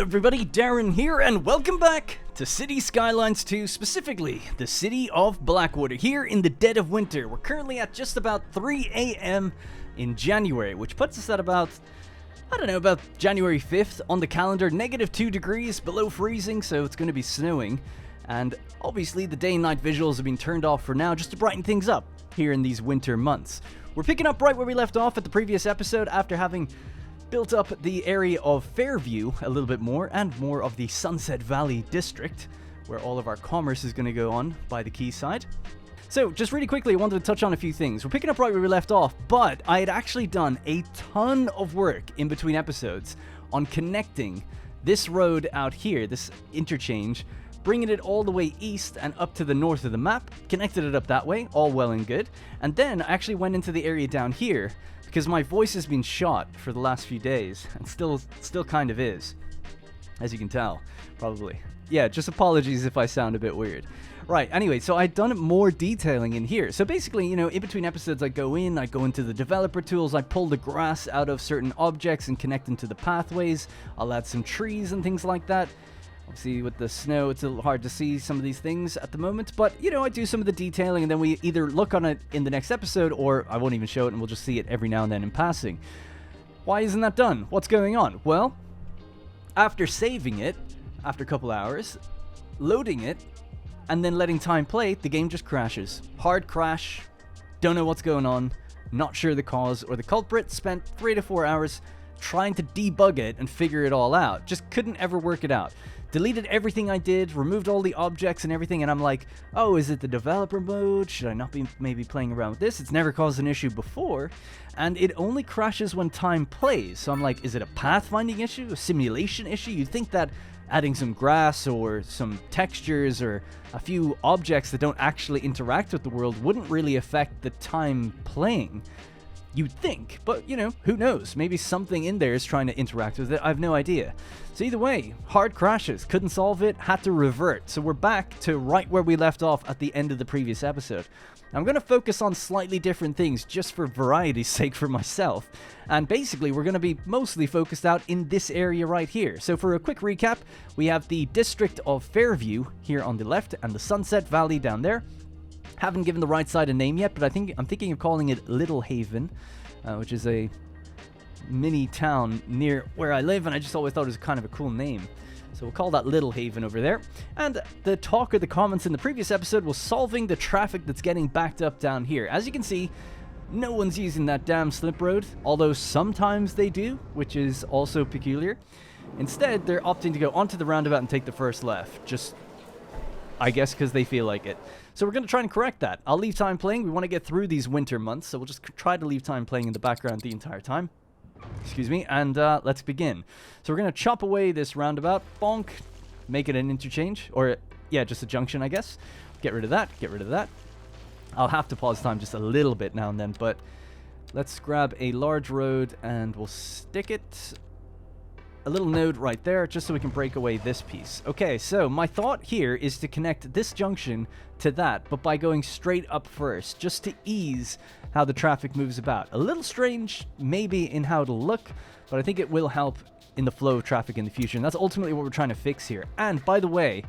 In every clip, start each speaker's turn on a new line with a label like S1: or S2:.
S1: everybody, Darren here, and welcome back to City Skylines 2, specifically the city of Blackwater, here in the dead of winter. We're currently at just about 3 a.m. in January, which puts us at about January 5th on the calendar, -2 degrees below freezing, so it's going to be snowing. And obviously the day and night visuals have been turned off for now just to brighten things up here in these winter months. We're picking up right where we left off at the previous episode after having built up the area of Fairview a little bit more and more of the Sunset Valley district, where all of our commerce is going to go on by the quayside. So just really quickly, I wanted to touch on a few things. We're picking up right where we left off, but I had actually done a ton of work in between episodes on connecting this road out here, this interchange, bringing it all the way east and up to the north of the map, connected it up that way, all well and good. And then I actually went into the area down here, because my voice has been shot for the last few days, and still kind of is, as you can tell, probably. Yeah, just apologies if I sound a bit weird. Right, anyway, so I'd done more detailing in here. So basically, you know, in between episodes, I go into the developer tools, I pull the grass out of certain objects and connect them to the pathways. I'll add some trees and things like that. Obviously, with the snow, it's a little hard to see some of these things at the moment, but, you know, I do some of the detailing, and then we either look on it in the next episode, or I won't even show it, and we'll just see it every now and then in passing. Why isn't that done? What's going on? Well, after saving it, after a couple hours, loading it, and then letting time play, the game just crashes. Hard crash, don't know what's going on, not sure the cause or the culprit, spent 3 to 4 hours trying to debug it and figure it all out. Just couldn't ever work it out. Deleted everything I did, removed all the objects and everything, and I'm like, oh, is it the developer mode? Should I not be maybe playing around with this? It's never caused an issue before, and it only crashes when time plays. So I'm like, is it a pathfinding issue? A simulation issue? You'd think that adding some grass or some textures or a few objects that don't actually interact with the world wouldn't really affect the time playing. You'd think, but, you know, who knows? Maybe something in there is trying to interact with it. I have no idea. So either way, hard crashes. Couldn't solve it. Had to revert. So we're back to right where we left off at the end of the previous episode. I'm going to focus on slightly different things just for variety's sake for myself. And basically, we're going to be mostly focused out in this area right here. So for a quick recap, we have the district of Fairview here on the left and the Sunset Valley down there. Haven't given the right side a name yet, but I'm thinking of calling it Little Haven, which is a mini town near where I live, and I just always thought it was kind of a cool name. So we'll call that Little Haven over there. And the talk or the comments in the previous episode was solving the traffic that's getting backed up down here. As you can see, no one's using that damn slip road, although sometimes they do, which is also peculiar. Instead, they're opting to go onto the roundabout and take the first left, just, I guess, because they feel like it. So we're going to try and correct that. I'll leave time playing. We want to get through these winter months, so we'll just try to leave time playing in the background the entire time. Excuse me, and let's begin. So we're going to chop away this roundabout, bonk, make it an interchange, or, yeah, just a junction, I guess. Get rid of that, get rid of that. I'll have to pause time just a little bit now and then, but let's grab a large road, and we'll stick it a little node right there, just so we can break away this piece. Okay, so my thought here is to connect this junction to that, but by going straight up first, just to ease how the traffic moves about. A little strange, maybe, in how it'll look, but I think it will help in the flow of traffic in the future, and that's ultimately what we're trying to fix here. And, by the way,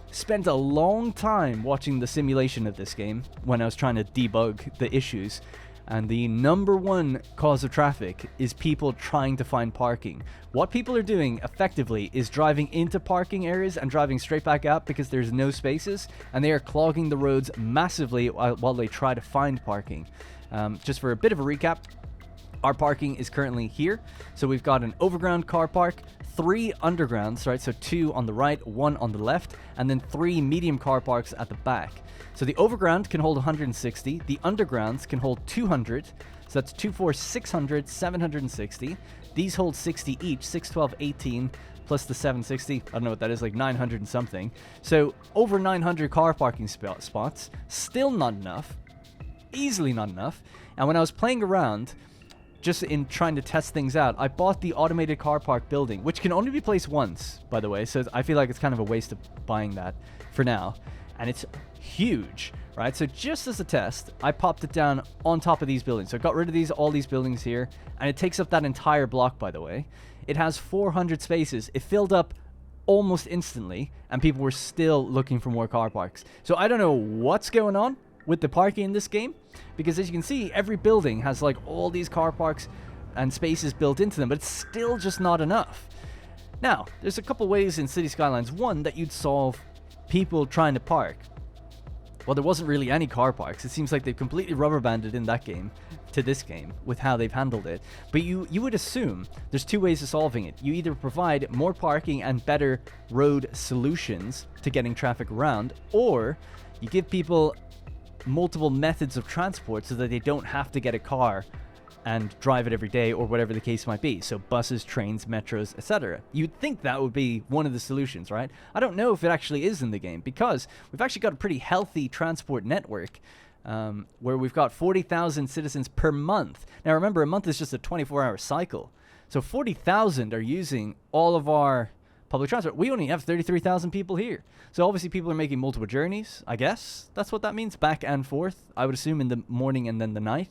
S1: spent a long time watching the simulation of this game when I was trying to debug the issues. And the number one cause of traffic is people trying to find parking. What people are doing effectively is driving into parking areas and driving straight back out because there's no spaces, and they are clogging the roads massively while they try to find parking. Just for a bit of a recap, our parking is currently here. So we've got an overground car park, 3 undergrounds, right? So 2 on the right, 1 on the left, and then 3 medium car parks at the back. So the overground can hold 160, the undergrounds can hold 200, so that's 2, 4, 600, 760. These hold 60 each, 6, 12, 18, plus the 760, I don't know what that is, like 900 and something. So over 900 car parking spots, still not enough, easily not enough. And when I was playing around, just in trying to test things out, I bought the automated car park building, which can only be placed once, by the way, so I feel like it's kind of a waste of buying that for now. And it's huge, right? So just as a test, I popped it down on top of these buildings. So I got rid of all these buildings here, and it takes up that entire block, by the way. It has 400 spaces. It filled up almost instantly, and people were still looking for more car parks. So I don't know what's going on with the parking in this game, because as you can see, every building has like all these car parks and spaces built into them, but it's still just not enough. Now, there's a couple ways in City Skylines 1 that you'd solve people trying to park. Well, there wasn't really any car parks. It seems like they've completely rubber banded in that game to this game with how they've handled it. But you would assume there's two ways of solving it. You either provide more parking and better road solutions to getting traffic around, or you give people multiple methods of transport so that they don't have to get a car and drive it every day, or whatever the case might be. So buses, trains, metros, etc. You'd think that would be one of the solutions, right? I don't know if it actually is in the game, because we've actually got a pretty healthy transport network where we've got 40,000 citizens per month. Now remember, a month is just a 24-hour cycle. So 40,000 are using all of our public transport. We only have 33,000 people here. So obviously people are making multiple journeys, I guess. That's what that means, back and forth. I would assume in the morning and then the night.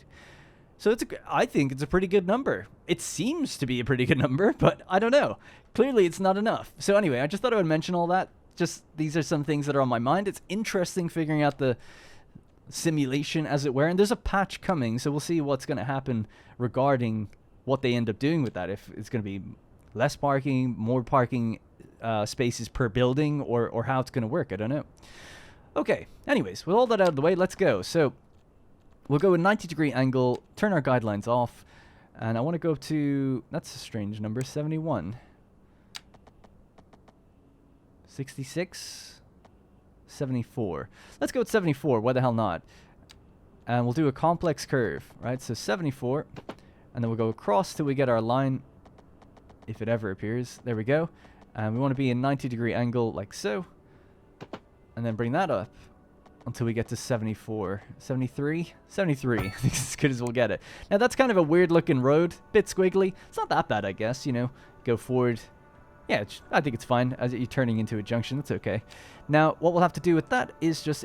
S1: So I think it's a pretty good number. It seems to be a pretty good number, but I don't know. Clearly, it's not enough. So anyway, I just thought I would mention all that. Just these are some things that are on my mind. It's interesting figuring out the simulation, as it were. And there's a patch coming, so we'll see what's going to happen regarding what they end up doing with that. If it's going to be less parking, more parking spaces per building, or how it's going to work. I don't know. Okay, anyways, with all that out of the way, let's go. So we'll go a 90-degree angle, turn our guidelines off, and I want to go to, that's a strange number, 71. 66? 74. Let's go with 74, why the hell not? And we'll do a complex curve, right? So 74, and then we'll go across till we get our line, if it ever appears. There we go. And we want to be a 90-degree angle like so, and then bring that up until we get to 74. 73? 73. I think it's as good as we'll get it. Now, that's kind of a weird-looking road. Bit squiggly. It's not that bad, I guess, you know. Go forward. Yeah, I think it's fine. As you're turning into a junction, that's okay. Now, what we'll have to do with that is just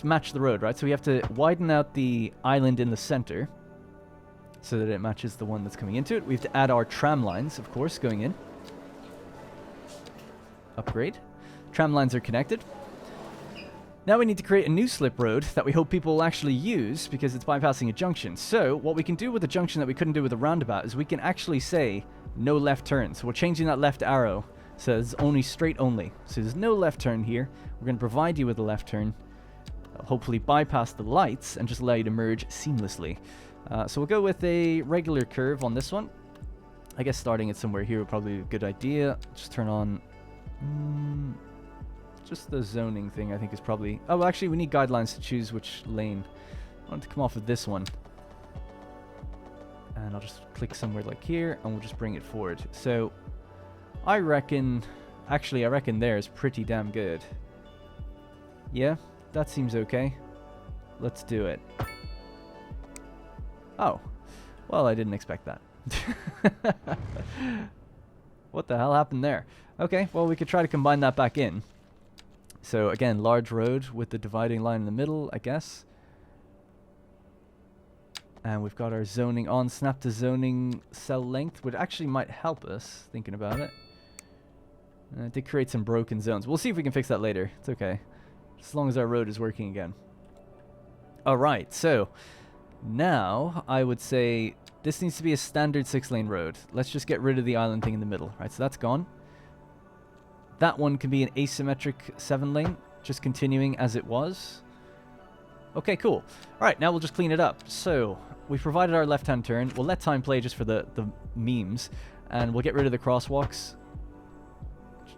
S1: match the road, right? So we have to widen out the island in the center so that it matches the one that's coming into it. We have to add our tram lines, of course, going in. Upgrade. Tram lines are connected. Now we need to create a new slip road that we hope people will actually use, because it's bypassing a junction. So what we can do with the junction that we couldn't do with the roundabout is we can actually say no left turn. So we're changing that left arrow so it's only straight only. So there's no left turn here. We're going to provide you with a left turn, hopefully bypass the lights and just allow you to merge seamlessly. So we'll go with a regular curve on this one. I guess starting it somewhere here would probably be a good idea. Just turn on just the zoning thing, I think, is probably... Oh, well, actually, we need guidelines to choose which lane. I want to come off of this one. And I'll just click somewhere like here, and we'll just bring it forward. So, I reckon... Actually, I reckon there is pretty damn good. Yeah, that seems okay. Let's do it. Oh. Well, I didn't expect that. What the hell happened there? Okay, well, we could try to combine that back in. So again, large road with the dividing line in the middle, I guess. And we've got our zoning on. Snap to zoning cell length, which actually might help us, thinking about it. It did create some broken zones. We'll see if we can fix that later. It's okay. As long as our road is working again. Alright, so now I would say this needs to be a standard 6-lane road. Let's just get rid of the island thing in the middle. Right, so that's gone. That one can be an asymmetric 7-lane, just continuing as it was. Okay, cool. Alright, now we'll just clean it up. So, we've provided our left-hand turn. We'll let time play just for the memes. And we'll get rid of the crosswalks.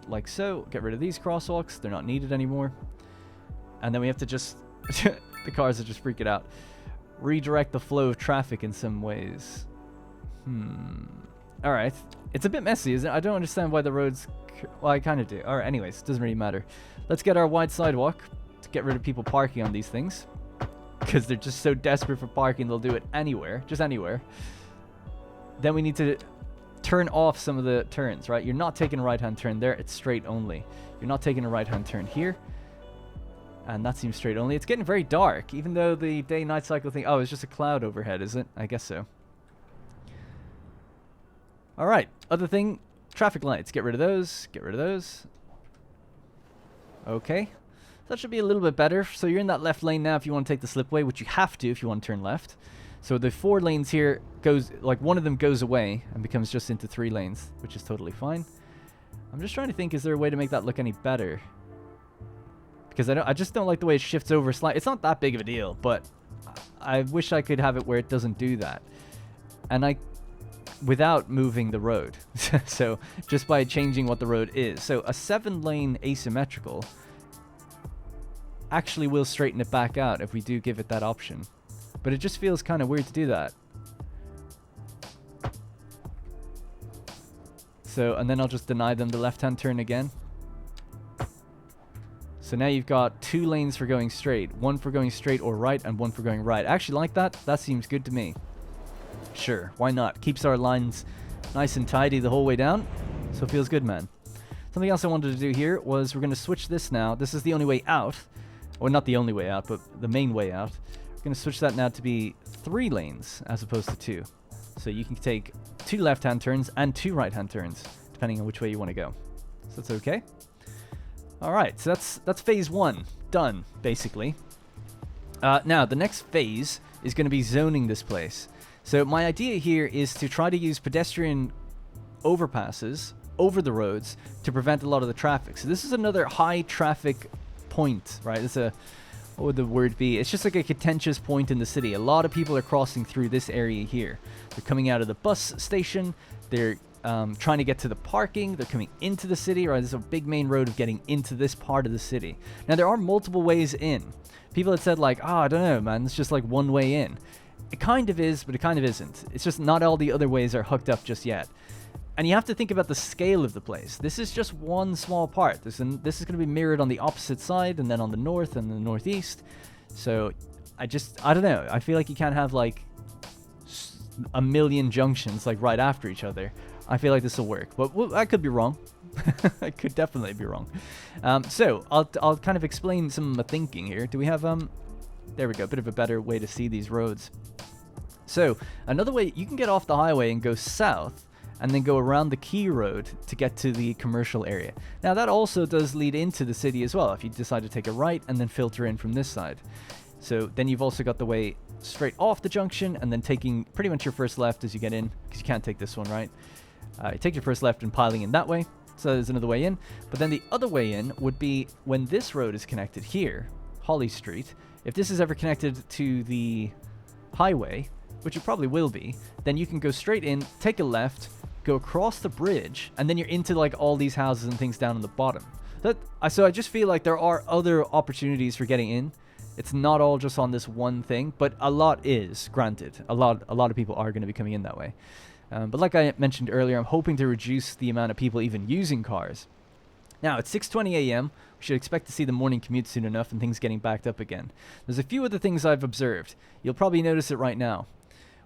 S1: Like so. Get rid of these crosswalks. They're not needed anymore. And then we have to just... the cars are just freaking out. Redirect the flow of traffic in some ways. Alright. It's a bit messy, isn't it? I don't understand why the roads... Well, I kind of do. Alright, anyways, doesn't really matter. Let's get our wide sidewalk to get rid of people parking on these things. Because they're just so desperate for parking, they'll do it anywhere. Just anywhere. Then we need to turn off some of the turns, right? You're not taking a right-hand turn there. It's straight only. You're not taking a right-hand turn here. And that seems straight only. It's getting very dark, even though the day-night cycle thing... Oh, it's just a cloud overhead, is it? I guess so. All right, other thing, traffic lights. Get rid of those. Get rid of those. Okay. That should be a little bit better. So you're in that left lane now if you want to take the slipway, which you have to if you want to turn left. So the 4 lanes here goes, like one of them goes away and becomes just into 3 lanes, which is totally fine. I'm just trying to think, is there a way to make that look any better? Because I just don't like the way it shifts over slightly. It's not that big of a deal, but I wish I could have it where it doesn't do that. And without moving the road. So just by changing what the road is. So a 7-lane asymmetrical actually will straighten it back out if we do give it that option. But it just feels kind of weird to do that. So, and then I'll just deny them the left-hand turn again. So now you've got 2 lanes for going straight. 1 for going straight or right, and 1 for going right. I actually like that. That seems good to me. Sure, why not? Keeps our lines nice and tidy the whole way down. So it feels good, man. Something else I wanted to do here was we're going to switch this now. This is the only way out. Well, not the only way out, but the main way out. We're going to switch that now to be 3 lanes as opposed to 2. So you can take 2 left-hand turns and 2 right-hand turns, depending on which way you want to go. So that's okay. All right, so that's phase 1 done, basically. Now, the next phase is going to be zoning this place. So my idea here is to try to use pedestrian overpasses over the roads to prevent a lot of the traffic. So this is another high traffic point, right? It's a, what would the word be? It's just like a contentious point in the city. A lot of people are crossing through this area here. They're coming out of the bus station. They're trying to get to the parking. They're coming into the city, right? There's a big main road of getting into this part of the city. Now, there are multiple ways in. People had said like, I don't know, man. It's just like one way in. It kind of is, but it kind of isn't. It's just not all the other ways are hooked up just yet. And you have to think about the scale of the place. This is just one small part. This is going to be mirrored on the opposite side, and then on the north and the northeast. So I don't know. I feel like you can't have like a million junctions like right after each other. I feel like this will work, but I could be wrong. I could definitely be wrong. So I'll kind of explain some of my thinking here. Do we have there we go, a bit of a better way to see these roads. So another way, you can get off the highway and go south and then go around the key road to get to the commercial area. Now that also does lead into the city as well if you decide to take a right and then filter in from this side. So then you've also got the way straight off the junction and then taking pretty much your first left as you get in, because you can't take this one, right? You take your first left and piling in that way. So there's another way in. But then the other way in would be when this road is connected here, Holly Street. If this is ever connected to the highway, which it probably will be, then you can go straight in, take a left, go across the bridge, and then you're into like all these houses and things down on the bottom. So I just feel like there are other opportunities for getting in. It's not all just on this one thing, but a lot is, granted. A lot of people are going to be coming in that way. But like I mentioned earlier, I'm hoping to reduce the amount of people even using cars. Now, it's 6:20 a.m. We should expect to see the morning commute soon enough and things getting backed up again. There's a few other things I've observed. You'll probably notice it right now.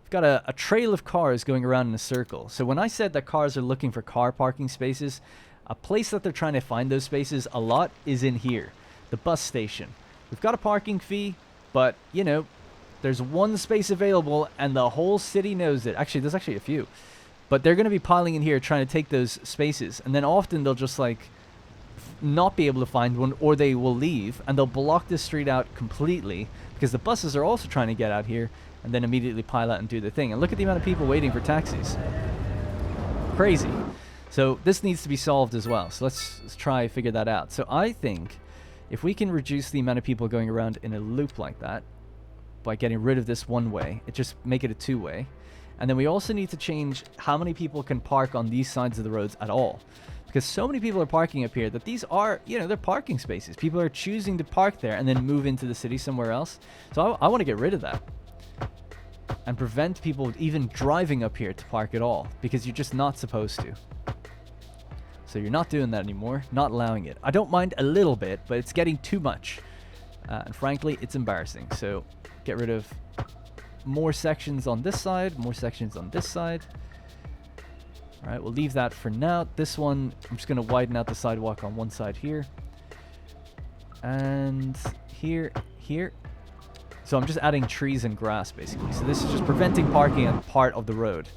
S1: We've got a trail of cars going around in a circle. So when I said that cars are looking for car parking spaces, a place that they're trying to find those spaces a lot is in here, the bus station. We've got a parking fee, but, you know, there's one space available and the whole city knows it. Actually, there's actually a few. But they're going to be piling in here trying to take those spaces. And then often they'll just like not be able to find one, or they will leave and they'll block this street out completely because the buses are also trying to get out here and then immediately pile out and do their thing. And look at the amount of people waiting for taxis. Crazy. So this needs to be solved as well. So let's try figure that out. So I think if we can reduce the amount of people going around in a loop like that by getting rid of this one way, just make it a two-way. And then we also need to change how many people can park on these sides of the roads at all. Because so many people are parking up here that these are, you know, they're parking spaces. People are choosing to park there and then move into the city somewhere else. So I want to get rid of that. And prevent people even driving up here to park at all. Because you're just not supposed to. So you're not doing that anymore. Not allowing it. I don't mind a little bit, but it's getting too much. And frankly, it's embarrassing. So get rid of more sections on this side, more sections on this side. All right, we'll leave that for now. This one, I'm just going to widen out the sidewalk on one side here. And here. So I'm just adding trees and grass, basically. So this is just preventing parking on part of the road.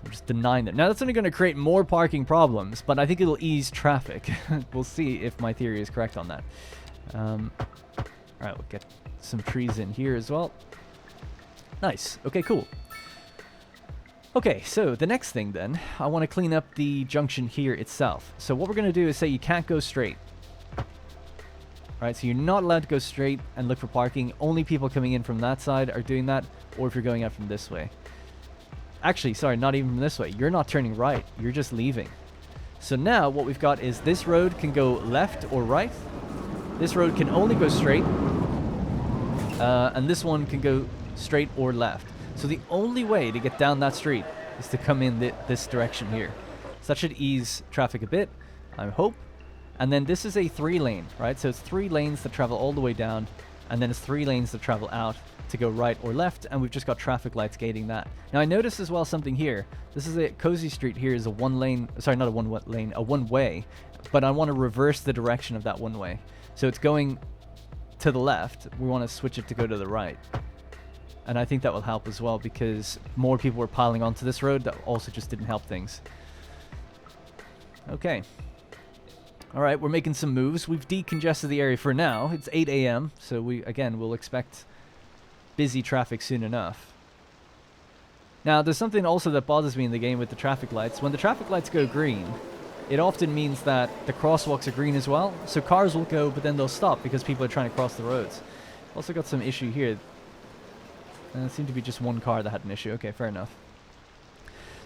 S1: So I'm just denying them. Now, that's only going to create more parking problems, but I think it'll ease traffic. We'll see if my theory is correct on that. Alright, we'll get some trees in here as well. Nice. Okay, cool. Okay, so the next thing then, I want to clean up the junction here itself. So what we're going to do is say you can't go straight. Right, so you're not allowed to go straight and look for parking. Only people coming in from that side are doing that, or if you're going out from this way. Actually, sorry, not even from this way. You're not turning right. You're just leaving. So now what we've got is this road can go left or right. This road can only go straight. And this one can go straight or left. So the only way to get down that street is to come in this direction here. So that should ease traffic a bit, I hope. And then this is a 3-lane, right? So it's 3 lanes that travel all the way down, and then it's 3 lanes that travel out to go right or left, and we've just got traffic lights gating that. Now I noticed as well something here. This is a Cozy Street here is a 1-lane, sorry, not a 1-lane, a 1-way, but I want to reverse the direction of that 1-way. So it's going to the left. We want to switch it to go to the right. And I think that will help as well, because more people were piling onto this road. That also just didn't help things. Okay. Alright, we're making some moves. We've decongested the area for now. It's 8 a.m. So we'll expect busy traffic soon enough. Now, there's something also that bothers me in the game with the traffic lights. When the traffic lights go green, it often means that the crosswalks are green as well. So cars will go, but then they'll stop because people are trying to cross the roads. Also got some issue here. It seemed to be just one car that had an issue. Okay, fair enough.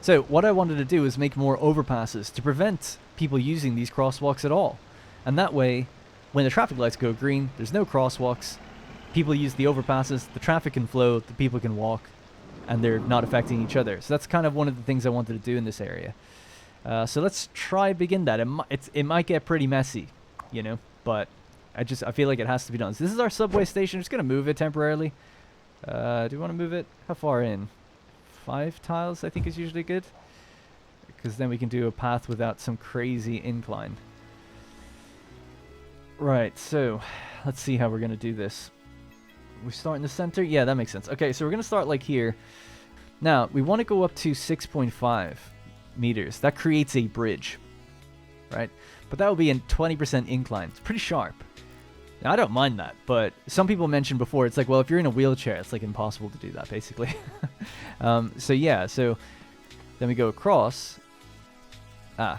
S1: So what I wanted to do is make more overpasses to prevent people using these crosswalks at all. And that way, when the traffic lights go green, there's no crosswalks. People use the overpasses, the traffic can flow, the people can walk, and they're not affecting each other. So that's kind of one of the things I wanted to do in this area. So let's try begin that. It might get pretty messy, you know, but I feel like it has to be done. So this is our subway station. I'm just going to move it temporarily. Do we want to move it? How far in? 5 tiles, I think, is usually good. Because then we can do a path without some crazy incline. Right, so let's see how we're going to do this. We start in the center? Yeah, that makes sense. Okay, so we're going to start like here. Now, we want to go up to 6.5 meters. That creates a bridge, right? But that will be in 20% incline. It's pretty sharp. Now, I don't mind that, but some people mentioned before, it's like, well, if you're in a wheelchair, it's like impossible to do that, basically. So yeah, so then we go across. So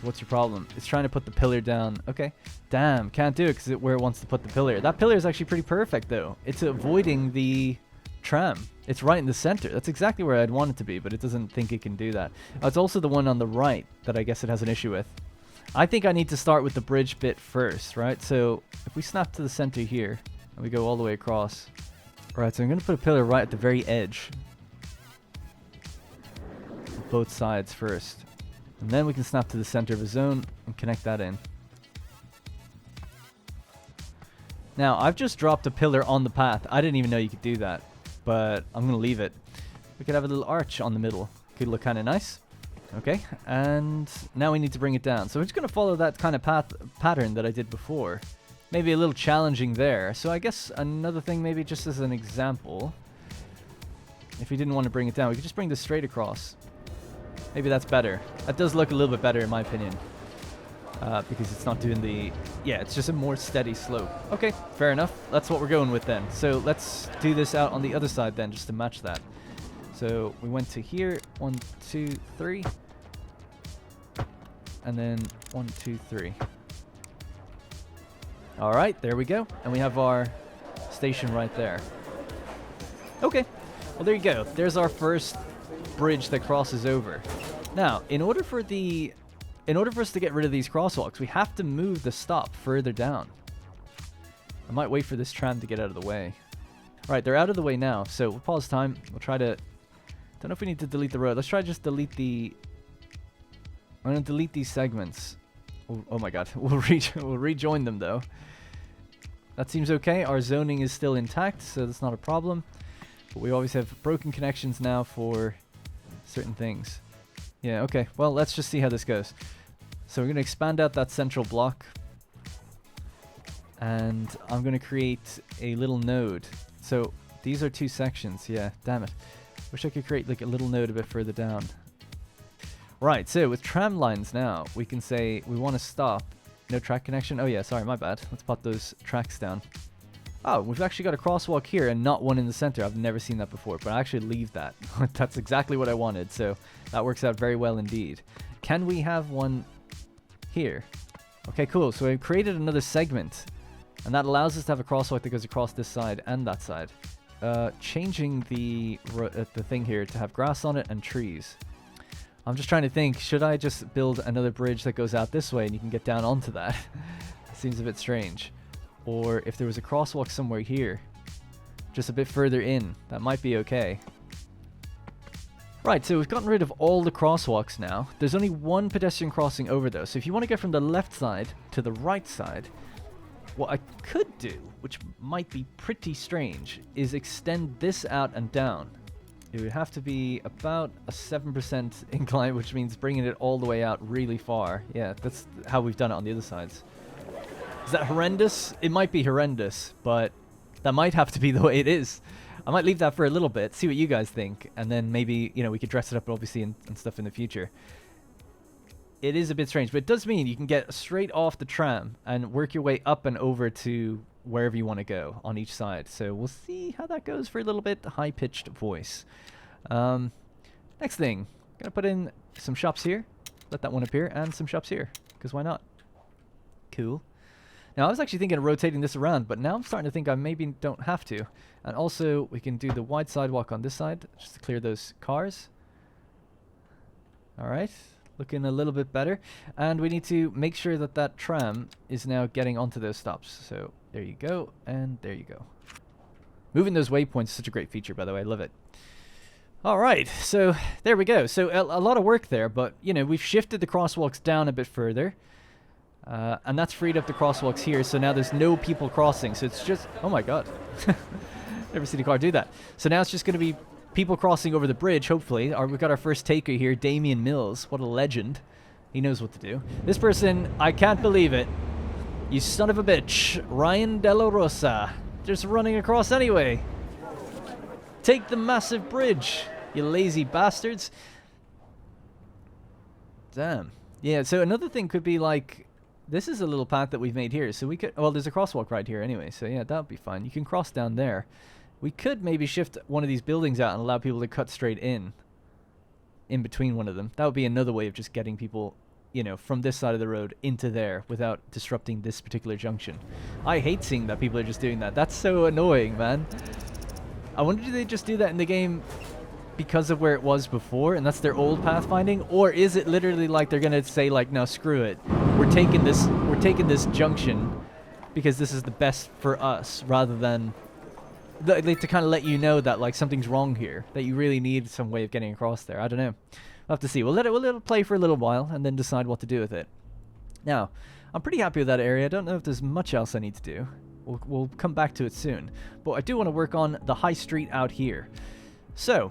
S1: what's your problem? It's trying to put the pillar down. Okay. Damn, can't do it because where it wants to put the pillar. That pillar is actually pretty perfect, though. It's avoiding the tram. It's right in the center. That's exactly where I'd want it to be, but it doesn't think it can do that. It's also the one on the right that I guess it has an issue with. I think I need to start with the bridge bit first, right? So if we snap to the center here and we go all the way across. Right, so I'm going to put a pillar right at the very edge. Both sides first. And then we can snap to the center of a zone and connect that in. Now, I've just dropped a pillar on the path. I didn't even know you could do that, but I'm going to leave it. We could have a little arch on the middle. Could look kind of nice. Okay, and now we need to bring it down. So we're just going to follow that kind of pattern that I did before. Maybe a little challenging there. So I guess another thing, maybe just as an example, if we didn't want to bring it down, we could just bring this straight across. Maybe that's better. That does look a little bit better in my opinion. Because it's not doing the... Yeah, it's just a more steady slope. Okay, fair enough. That's what we're going with then. So let's do this out on the other side then, just to match that. So we went to here, 1, 2, 3. And then 1, 2, 3. All right, there we go. And we have our station right there. Okay, well, there you go. There's our first bridge that crosses over. Now, in order for us to get rid of these crosswalks, we have to move the stop further down. I might wait for this tram to get out of the way. All right, they're out of the way now. So we'll pause time. We'll try to... Don't know if we need to delete the road. Let's try just delete the... I'm going to delete these segments. Oh my god. We'll rejoin them, though. That seems okay. Our zoning is still intact, so that's not a problem. But we always have broken connections now for certain things. Yeah, okay. Well, let's just see how this goes. So we're going to expand out that central block. And I'm going to create a little node. So these are 2 sections. Yeah, damn it. Wish I could create like a little node a bit further down. Right, so with tram lines now, we can say we want to stop. No track connection. Oh yeah, sorry, my bad. Let's pop those tracks down. Oh, we've actually got a crosswalk here and not one in the center. I've never seen that before, but I actually leave that. That's exactly what I wanted, so that works out very well indeed. Can we have one here? Okay, cool. So we've created another segment, and that allows us to have a crosswalk that goes across this side and that side. Changing the thing here to have grass on it and trees. I'm just trying to think, should I just build another bridge that goes out this way and you can get down onto that? It seems a bit strange. Or if there was a crosswalk somewhere here, just a bit further in, that might be okay. Right, so we've gotten rid of all the crosswalks now. There's only one pedestrian crossing over though, so if you want to get from the left side to the right side, what I could do, which might be pretty strange, is extend this out and down. It would have to be about a 7% incline, which means bringing it all the way out really far. Yeah, that's how we've done it on the other sides. Is that horrendous? It might be horrendous, but that might have to be the way it is. I might leave that for a little bit, see what you guys think, and then maybe, you know, we could dress it up obviously and stuff in the future. It is a bit strange, but it does mean you can get straight off the tram and work your way up and over to wherever you want to go on each side. So we'll see how that goes for a little bit. High-pitched voice. Next thing, gonna put in some shops here. Let that one appear, and some shops here, because why not? Cool. Now I was actually thinking of rotating this around, but now I'm starting to think I maybe don't have to. And also we can do the wide sidewalk on this side, just to clear those cars. Alright. Looking a little bit better. And we need to make sure that that tram is now getting onto those stops. So there you go, and there you go. Moving those waypoints is such a great feature, by the way. I love it. Alright, so there we go. So a lot of work there, but, you know, we've shifted the crosswalks down a bit further. And that's freed up the crosswalks here, so now there's no people crossing. So it's just... Oh my god. Never seen a car do that. So now it's just going to be people crossing over the bridge, hopefully. We've got our first taker here, Damian Mills. What a legend. He knows what to do. This person, I can't believe it. You son of a bitch. Ryan De La Rosa. Just running across anyway. Take the massive bridge, you lazy bastards. Damn. Yeah, so another thing could be like... This is a little path that we've made here, so we could... Well, there's a crosswalk right here anyway, so yeah, that would be fine. You can cross down there. We could maybe shift one of these buildings out and allow people to cut straight in between one of them. That would be another way of just getting people, you know, from this side of the road into there without disrupting this particular junction. I hate seeing that people are just doing that. That's so annoying, man. I wonder, do they just do that in the game because of where it was before, and that's their old pathfinding, or is it literally like they're gonna say like, no, screw it, we're taking this junction because this is the best for us, rather than to kind of let you know that like something's wrong here, that you really need some way of getting across there. I don't know. We'll have to see. We'll let it play for a little while and then decide what to do with it. Now, I'm pretty happy with that area. I don't know if there's much else I need to do. We'll come back to it soon. But I do want to work on the high street out here. So,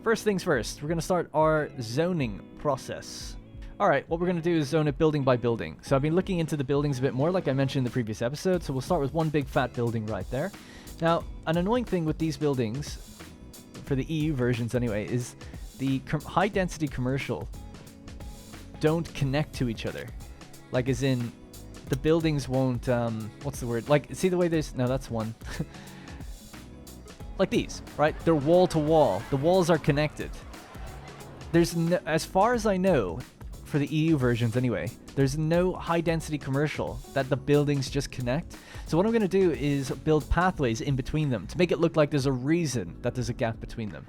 S1: first things first, we're going to start our zoning process. Alright, what we're going to do is zone it building by building. So I've been looking into the buildings a bit more, like I mentioned in the previous episode. So we'll start with one big fat building right there. Now, an annoying thing with these buildings, for the EU versions anyway, is the high density commercial don't connect to each other. Like, as in, the buildings won't, what's the word? Like, see the way there's, no, that's one. Like these, right? They're wall to wall. The walls are connected. There's no, as far as I know, for the EU versions anyway, there's no high density commercial that the buildings just connect. So what I'm going to do is build pathways in between them to make it look like there's a reason that there's a gap between them.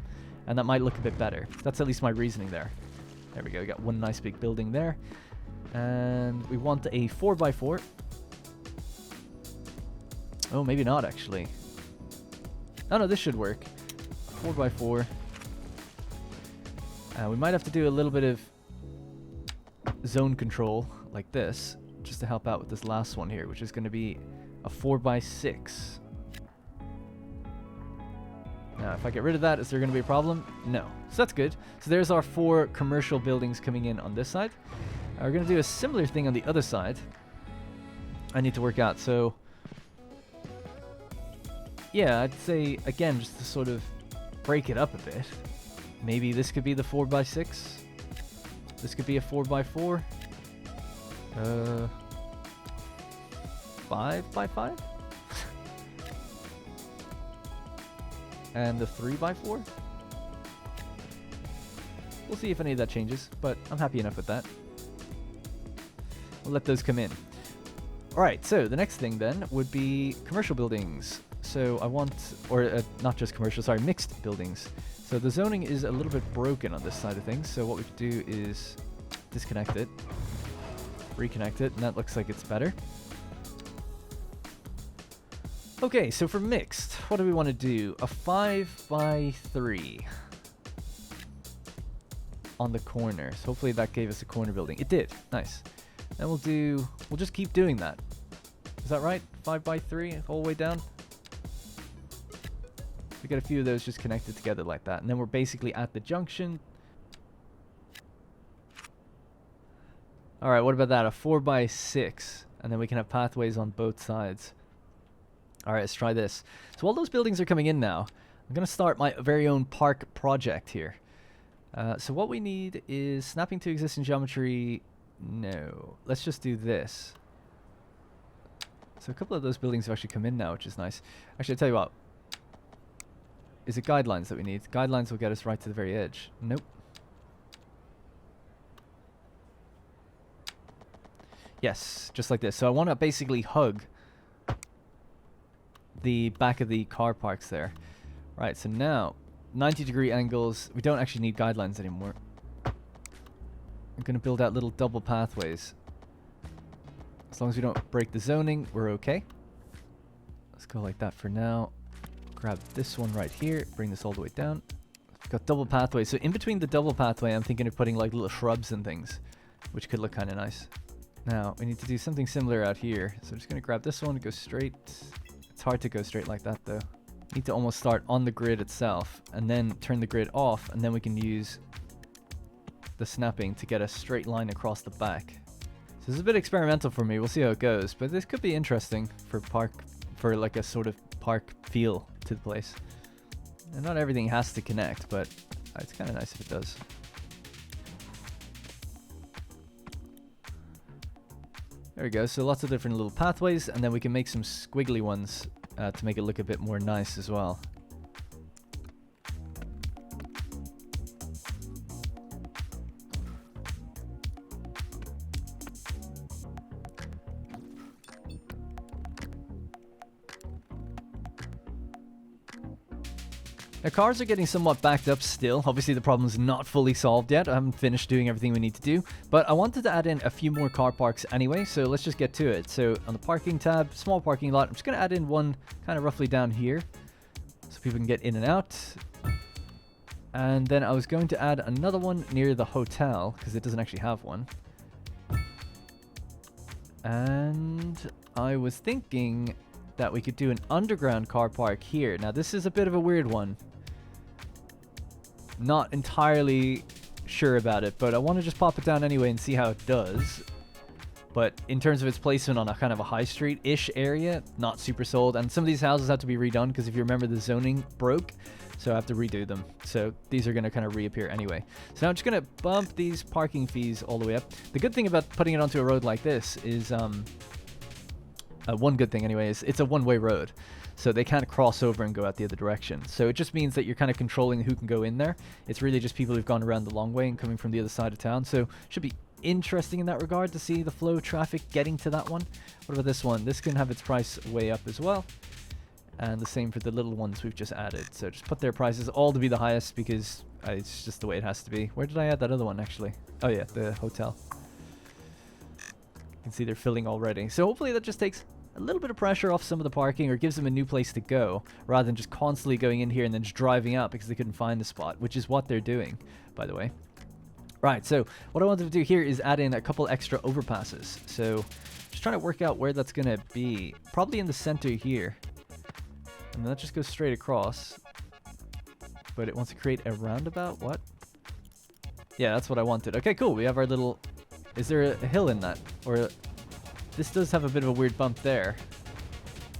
S1: And that might look a bit better. That's at least my reasoning there. There we go. We got one nice big building there. And we want a 4x4. Oh, maybe not actually. Oh no, this should work. 4x4. We might have to do a little bit of zone control like this, just to help out with this last one here, which is going to be a 4x6. Now, if I get rid of that, is there going to be a problem? No. So that's good. So there's our 4 commercial buildings coming in on this side. We're going to do a similar thing on the other side. I need to work out. So, yeah, I'd say, again, just to sort of break it up a bit. Maybe this could be the 4x6. This could be a 4x4. 5x5. And the 3x4. We'll see if any of that changes, but I'm happy enough with that. We'll let those come in. Alright, so the next thing then would be commercial buildings. So I want, or not just commercial, sorry, mixed buildings. So the zoning is a little bit broken on this side of things, so what we could do is disconnect it, reconnect it, and that looks like it's better. Okay, so for mixed, what do we want to do? A 5x3 on the corner. So hopefully that gave us a corner building. It did. Nice. And we'll just keep doing that. Is that right? 5x3 all the way down? We got a few of those just connected together like that. And then we're basically at the junction. Alright, what about that? A 4x6. And then we can have pathways on both sides. Alright, let's try this. So all those buildings are coming in now. I'm going to start my very own park project here. So what we need is snapping to existing geometry. No. Let's just do this. So a couple of those buildings have actually come in now, which is nice. Actually, I'll tell you what. Is it guidelines that we need? Guidelines will get us right to the very edge. Nope. Yes, just like this. So I want to basically hug the back of the car parks there. Right, so now 90-degree angles. We don't actually need guidelines anymore. I'm going to build out little double pathways. As long as we don't break the zoning, we're okay. Let's go like that for now. Grab this one right here. Bring this all the way down. We've got double pathways. So in between the double pathway, I'm thinking of putting like little shrubs and things, which could look kind of nice. Now, we need to do something similar out here. So I'm just going to grab this one and go straight. It's hard to go straight like that, though. Need to almost start on the grid itself and then turn the grid off, and then we can use the snapping to get a straight line across the back. So this is a bit experimental for me. We'll see how it goes, but this could be interesting for like a sort of park feel to the place. And not everything has to connect, but it's kind of nice if it does. There we go. So lots of different little pathways, and then we can make some squiggly ones to make it look a bit more nice as well. Now, cars are getting somewhat backed up still. Obviously, the problem's not fully solved yet. I haven't finished doing everything we need to do. But I wanted to add in a few more car parks anyway, so let's just get to it. So on the parking tab, small parking lot, I'm just going to add in one kind of roughly down here so people can get in and out. And then I was going to add another one near the hotel because it doesn't actually have one. And I was thinking that we could do an underground car park here. Now, this is a bit of a weird one. Not entirely sure about it, but I want to just pop it down anyway and see how it does. But in terms of its placement on a kind of a high street-ish area, not super sold. And some of these houses have to be redone because if you remember, the zoning broke, so I have to redo them. So these are going to kind of reappear anyway. So now I'm just going to bump these parking fees all the way up. The good thing about putting it onto a road like this is one good thing anyway is it's a one-way road, so they can't cross over and go out the other direction. So it just means that you're kind of controlling who can go in there. It's really just people who've gone around the long way and coming from the other side of town. So should be interesting in that regard to see the flow of traffic getting to that one. What about this one? This can have its price way up as well, and the same for the little ones we've just added. So just put their prices all to be the highest because it's just the way it has to be. Where did I add that other one actually? Oh yeah, the hotel. You can see they're filling already. So hopefully that just takes a little bit of pressure off some of the parking, or gives them a new place to go rather than just constantly going in here and then just driving out because they couldn't find the spot, which is what they're doing, by the way. Right, so what I wanted to do here is add in a couple extra overpasses. So just trying to work out where that's going to be. Probably in the center here. And that just goes straight across. But it wants to create a roundabout? What? Yeah, that's what I wanted. Okay, cool. We have our little... Is there a hill in that? Or... This does have a bit of a weird bump there.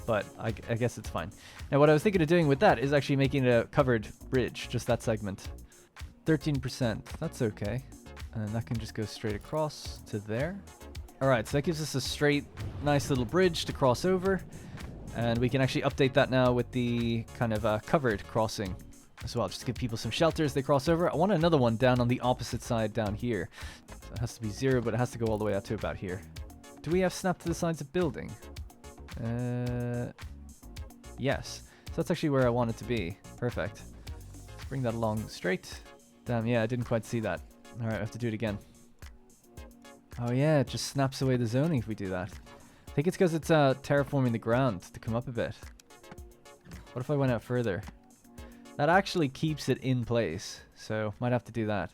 S2: but I guess it's fine. Now what I was thinking of doing with that is actually making it a covered bridge, just that segment. 13%, that's okay. And that can just go straight across to there. Alright, so that gives us a straight, nice little bridge to cross over. And we can actually update that now with the kind of covered crossing as well, just to give people some shelter as they cross over. I want another one down on the opposite side down here. So it has to be 0, but it has to go all the way out to about here. Do we have snap to the sides of building? Yes. So that's actually where I want it to be. Perfect. Let's bring that along straight. Damn, yeah, I didn't quite see that. Alright, I have to do it again. Oh yeah, it just snaps away the zoning if we do that. I think it's because it's terraforming the ground to come up a bit. What if I went out further? That actually keeps it in place, so might have to do that.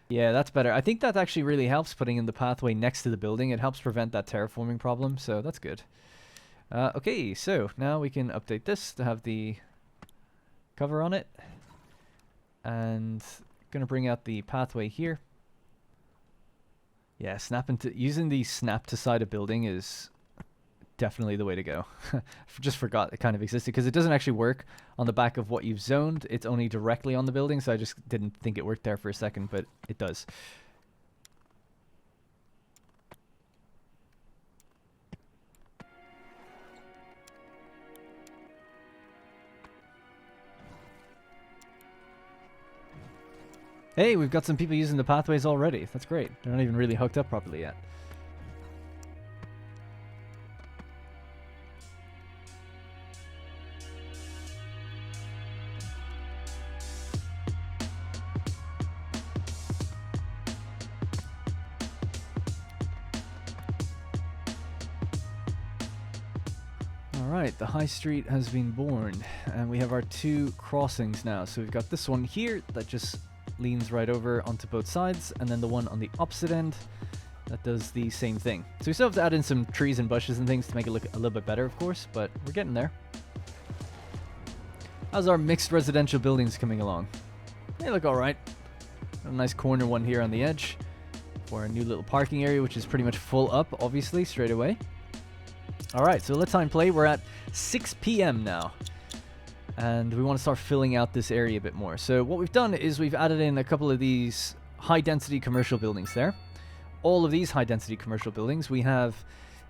S2: Yeah, that's better. I think that actually really helps putting in the pathway next to the building. It helps prevent that terraforming problem, so that's good. Okay, so now we can update this to have the cover on it. And gonna bring out the pathway here. Yeah, using the snap to side of building is definitely the way to go. Just forgot it kind of existed because it doesn't actually work on the back of what you've zoned. It's only directly on the building, so I just didn't think it worked there for a second, but it does. Hey, we've got some people using the pathways already. That's great. They're not even really hooked up properly yet. Alright, the high street has been born, and we have our 2 crossings now. So we've got this one here that just leans right over onto both sides, and then the one on the opposite end that does the same thing. So we still have to add in some trees and bushes and things to make it look a little bit better, of course, but we're getting there. How's our mixed residential buildings coming along? They look alright. A nice corner one here on the edge for a new little parking area, which is pretty much full up, obviously, straight away. Alright, so let's time play. We're at 6 p.m. now. And we want to start filling out this area a bit more. So what we've done is we've added in a couple of these high-density commercial buildings there. All of these high-density commercial buildings. We have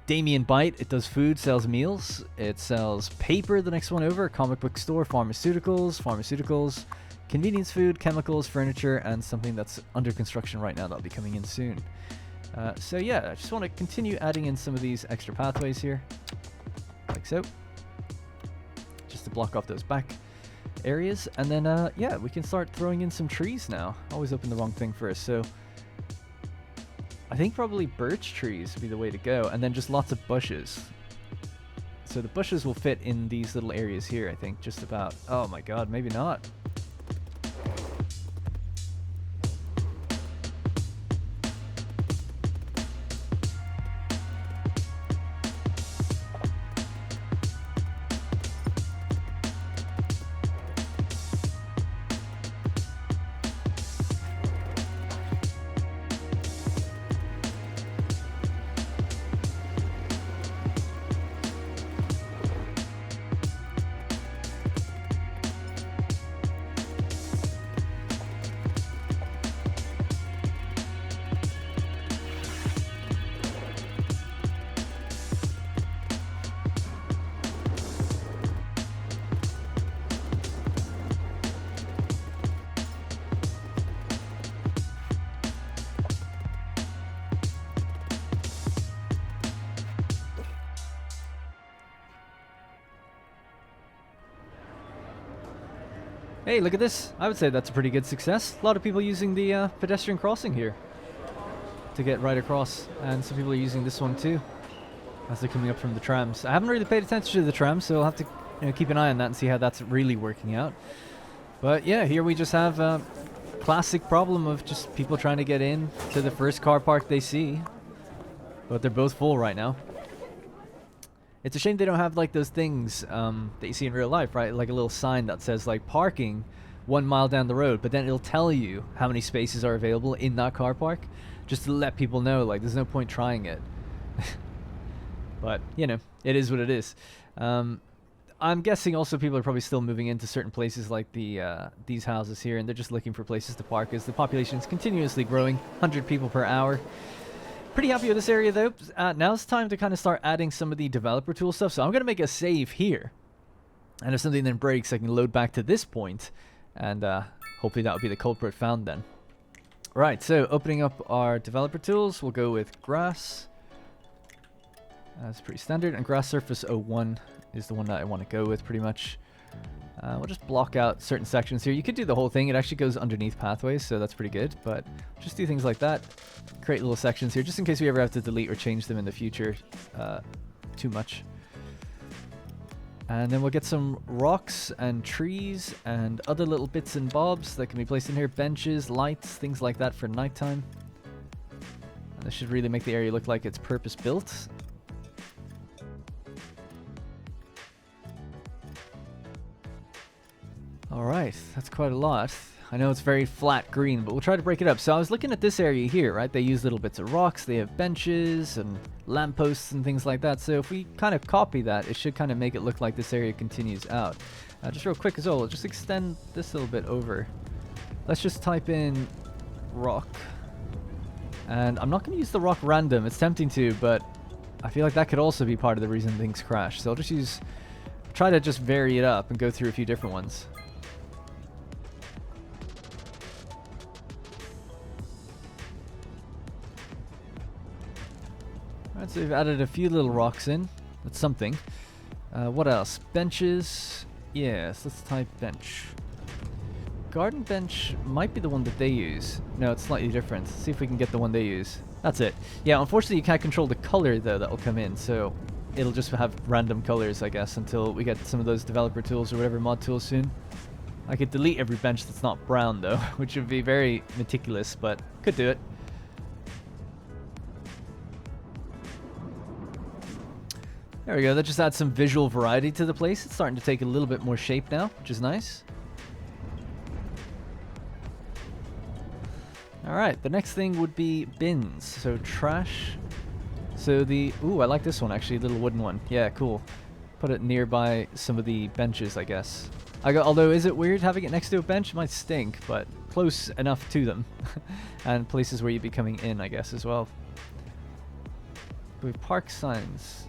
S2: Damien Bite. It does food, sells meals. It sells paper, the next one over. Comic book store, pharmaceuticals, convenience food, chemicals, furniture, and something that's under construction right now that'll be coming in soon. So yeah, I just want to continue adding in some of these extra pathways here. Like so. To block off those back areas, and then yeah, we can start throwing in some trees now. Always open the wrong thing first, so I think probably birch trees would be the way to go, and then just lots of bushes. So the bushes will fit in these little areas here, I think, just about. Oh my god, maybe not. Hey, look at this. I would say that's a pretty good success. A lot of people using the pedestrian crossing here to get right across, and some people are using this one too as they're coming up from the trams. I haven't really paid attention to the trams, so I'll have to keep an eye on that and see how that's really working out. But yeah, here we just have a classic problem of just people trying to get in to the first car park they see, but they're both full right now. It's a shame they don't have like those things that you see in real life, right? Like a little sign that says like parking 1 mile down the road, but then it'll tell you how many spaces are available in that car park, just to let people know like there's no point trying it. But you know, it is what it is. I'm guessing also people are probably still moving into certain places like the these houses here, and they're just looking for places to park as the population is continuously growing, 100 people per hour. Pretty happy with this area though. Now it's time to kind of start adding some of the developer tool stuff. So I'm going to make a save here. And if something then breaks, I can load back to this point, and hopefully that will be the culprit found then. Right, so opening up our developer tools, we'll go with grass. That's pretty standard, and grass surface 01 is the one that I want to go with pretty much. We'll just block out certain sections here. You could do the whole thing. It actually goes underneath pathways, so that's pretty good, but just do things like that. Create little sections here, just in case we ever have to delete or change them in the future too much. And then we'll get some rocks and trees and other little bits and bobs that can be placed in here. Benches, lights, things like that for nighttime. And this should really make the area look like it's purpose-built. Alright, that's quite a lot. I know it's very flat green, but we'll try to break it up. So I was looking at this area here, right? They use little bits of rocks, they have benches and lampposts and things like that. So if we kind of copy that, it should kind of make it look like this area continues out. Just real quick as well, we'll just extend this a little bit over. Let's just type in rock. And I'm not going to use the rock random. It's tempting to, but I feel like that could also be part of the reason things crash. So I'll just try to just vary it up and go through a few different ones. Alright, so we've added a few little rocks in. That's something. What else? Benches. Yes, let's type bench. Garden bench might be the one that they use. No, it's slightly different. Let's see if we can get the one they use. That's it. Yeah, unfortunately you can't control the color though that will come in, so it'll just have random colors, I guess, until we get some of those developer tools or whatever mod tools soon. I could delete every bench that's not brown though, which would be very meticulous, but could do it. There we go, that just adds some visual variety to the place. It's starting to take a little bit more shape now, which is nice. Alright, the next thing would be bins. So trash. So ooh, I like this one actually, little wooden one. Yeah, cool. Put it nearby some of the benches, I guess. Although, is it weird having it next to a bench? It might stink, but close enough to them. And places where you'd be coming in, I guess, as well. We have park signs.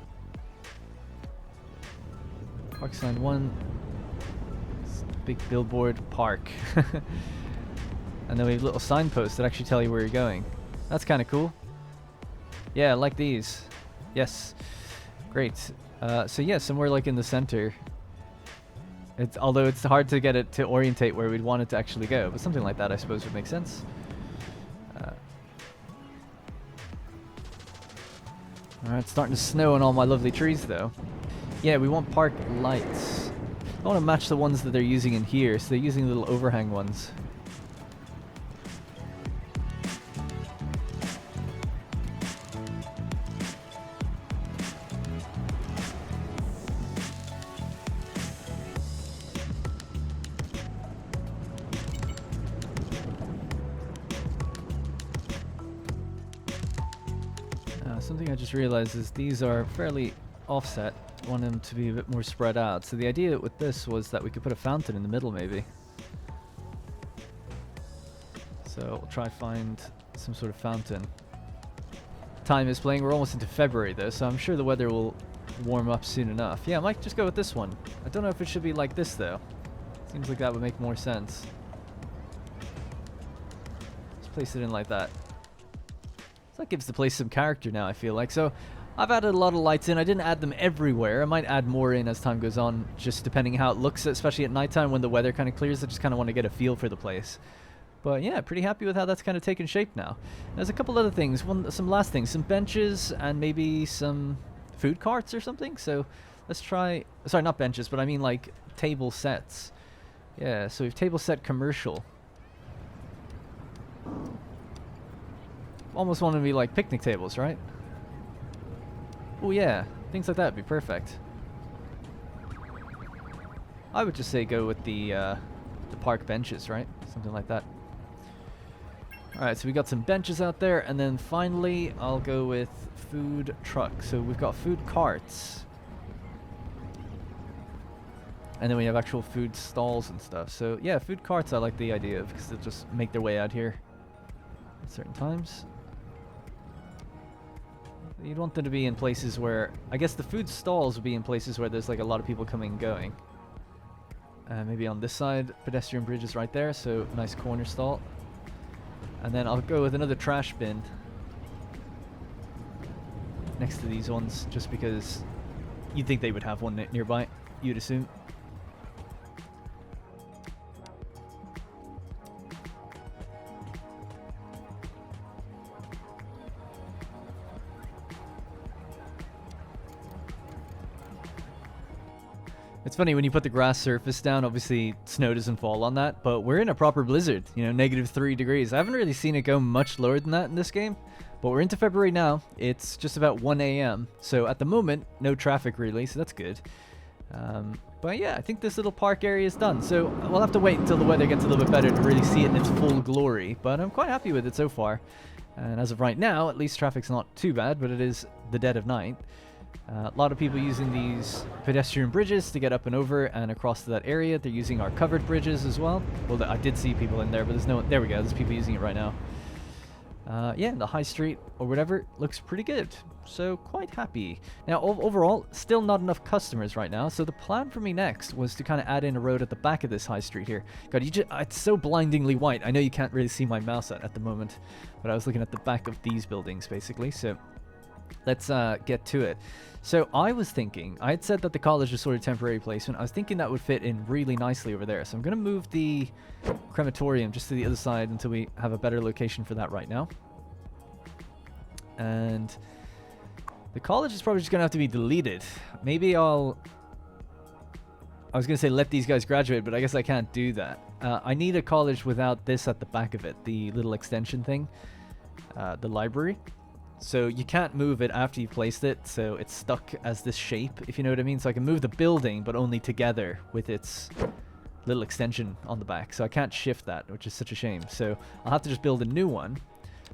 S2: Park sign 1. Big billboard park. And then we have little signposts that actually tell you where you're going. That's kind of cool. Yeah, I like these. Yes. Great. So yeah, somewhere like in the center. Although it's hard to get it to orientate where we'd want it to actually go, but something like that I suppose would make sense. Alright, it's starting to snow on all my lovely trees though. Yeah, we want park lights. I want to match the ones that they're using in here, so they're using little overhang ones. Something I just realized is these are fairly offset. I want them to be a bit more spread out. So the idea with this was that we could put a fountain in the middle maybe. So we'll try find some sort of fountain. Time is playing. We're almost into February though, so I'm sure the weather will warm up soon enough. Yeah, I might just go with this one. I don't know if it should be like this though. Seems like that would make more sense. Let's place it in like that. So that gives the place some character now, I feel like. So I've added a lot of lights in. I didn't add them everywhere. I might add more in as time goes on, just depending how it looks, especially at nighttime when the weather kind of clears. I just kind of want to get a feel for the place. But yeah, pretty happy with how that's kind of taken shape now. There's a couple other things. Some last things. Some benches and maybe some food carts or something. So let's try... Sorry, not benches, but I mean like table sets. Yeah, so we have table set commercial. Almost want to be like picnic tables, right? Oh yeah, things like that would be perfect. I would just say go with the park benches, right? Something like that. Alright, so we got some benches out there, and then finally I'll go with food truck. So we've got food carts. And then we have actual food stalls and stuff. So yeah, food carts I like the idea of, because they'll just make their way out here at certain times. You'd want them to be in places where, I guess the food stalls would be in places where there's like a lot of people coming and going. Maybe on this side, pedestrian bridge is right there, so nice corner stall. And then I'll go with another trash bin next to these ones, just because you'd think they would have one nearby, you'd assume. It's funny when you put the grass surface down, obviously snow doesn't fall on that, but we're in a proper blizzard, you know, -3 degrees. I haven't really seen it go much lower than that in this game, but we're into February now. It's just about 1 a.m. So at the moment, no traffic really, so that's good. But yeah, I think this little park area is done. So we'll have to wait until the weather gets a little bit better to really see it in its full glory, but I'm quite happy with it so far. And as of right now, at least traffic's not too bad, but it is the dead of night. A lot of people using these pedestrian bridges to get up and over and across to that area. They're using our covered bridges as well. Well, I did see people in there, but there's no... There we go. There's people using it right now. Yeah, the high street or whatever looks pretty good. So quite happy. Now, overall, still not enough customers right now. So the plan for me next was to kind of add in a road at the back of this high street here. God, it's so blindingly white. I know you can't really see my mouse at the moment, but I was looking at the back of these buildings, basically. So let's get to it. So I was thinking, I had said that the college was sort of temporary placement. I was thinking that would fit in really nicely over there. So I'm going to move the crematorium just to the other side until we have a better location for that right now. And the college is probably just going to have to be deleted. Maybe I was going to say let these guys graduate, but I guess I can't do that. I need a college without this at the back of it, the little extension thing, the library. So you can't move it after you've placed it, so it's stuck as this shape, if you know what I mean. So I can move the building, but only together with its little extension on the back. So I can't shift that, which is such a shame. So I'll have to just build a new one.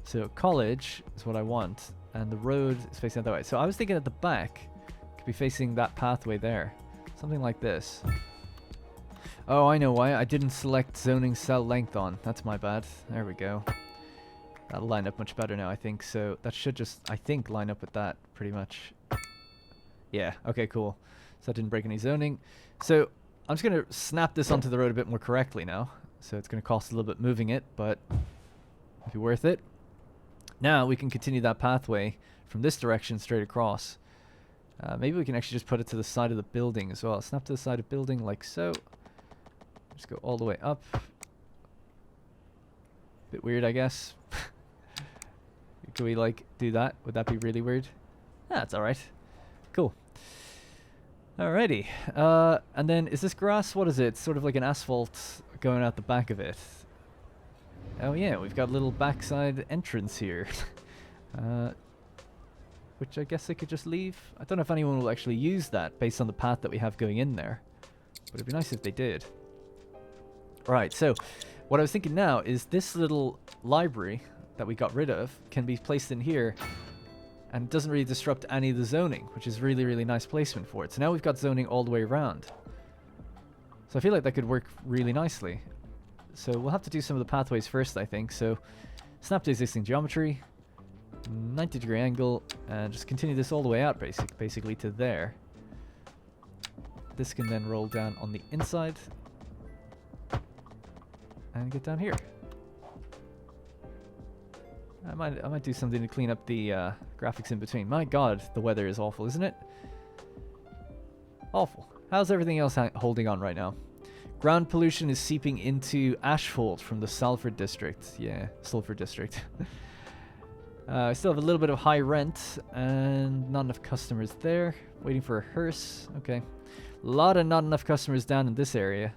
S2: So college is what I want, and the road is facing the other way. So I was thinking at the back, it could be facing that pathway there. Something like this. Oh, I know why. I didn't select zoning cell length on. That's my bad. There we go. That'll line up much better now, I think. So that should just, I think, line up with that pretty much. Yeah, okay, cool. So that didn't break any zoning. So I'm just going to snap this onto the road a bit more correctly now. So it's going to cost a little bit moving it, but it'll be worth it. Now we can continue that pathway from this direction straight across. Maybe we can actually just put it to the side of the building as well. Snap to the side of building like so. Just go all the way up. Bit weird, I guess. Can we like do that? Would that be really weird? That's alright. Cool. Alrighty. And then is this grass? What is it? It's sort of like an asphalt going out the back of it. Oh yeah, we've got a little backside entrance here. Which I guess I could just leave. I don't know if anyone will actually use that based on the path that we have going in there. But it'd be nice if they did. Right, so what I was thinking now is this little library that we got rid of can be placed in here, and it doesn't really disrupt any of the zoning, which is really, really nice placement for it. So now we've got zoning all the way around. So I feel like that could work really nicely. So we'll have to do some of the pathways first, I think. So snap to existing geometry, 90-degree angle, and just continue this all the way out, basically to there. This can then roll down on the inside and get down here. I might do something to clean up the graphics in between. My god, the weather is awful, isn't it? Awful. How's everything else holding on right now? Ground pollution is seeping into asphalt from the Salford district. Yeah, Salford district. I still have a little bit of high rent and not enough customers there. Waiting for a hearse. Okay. A lot of not enough customers down in this area.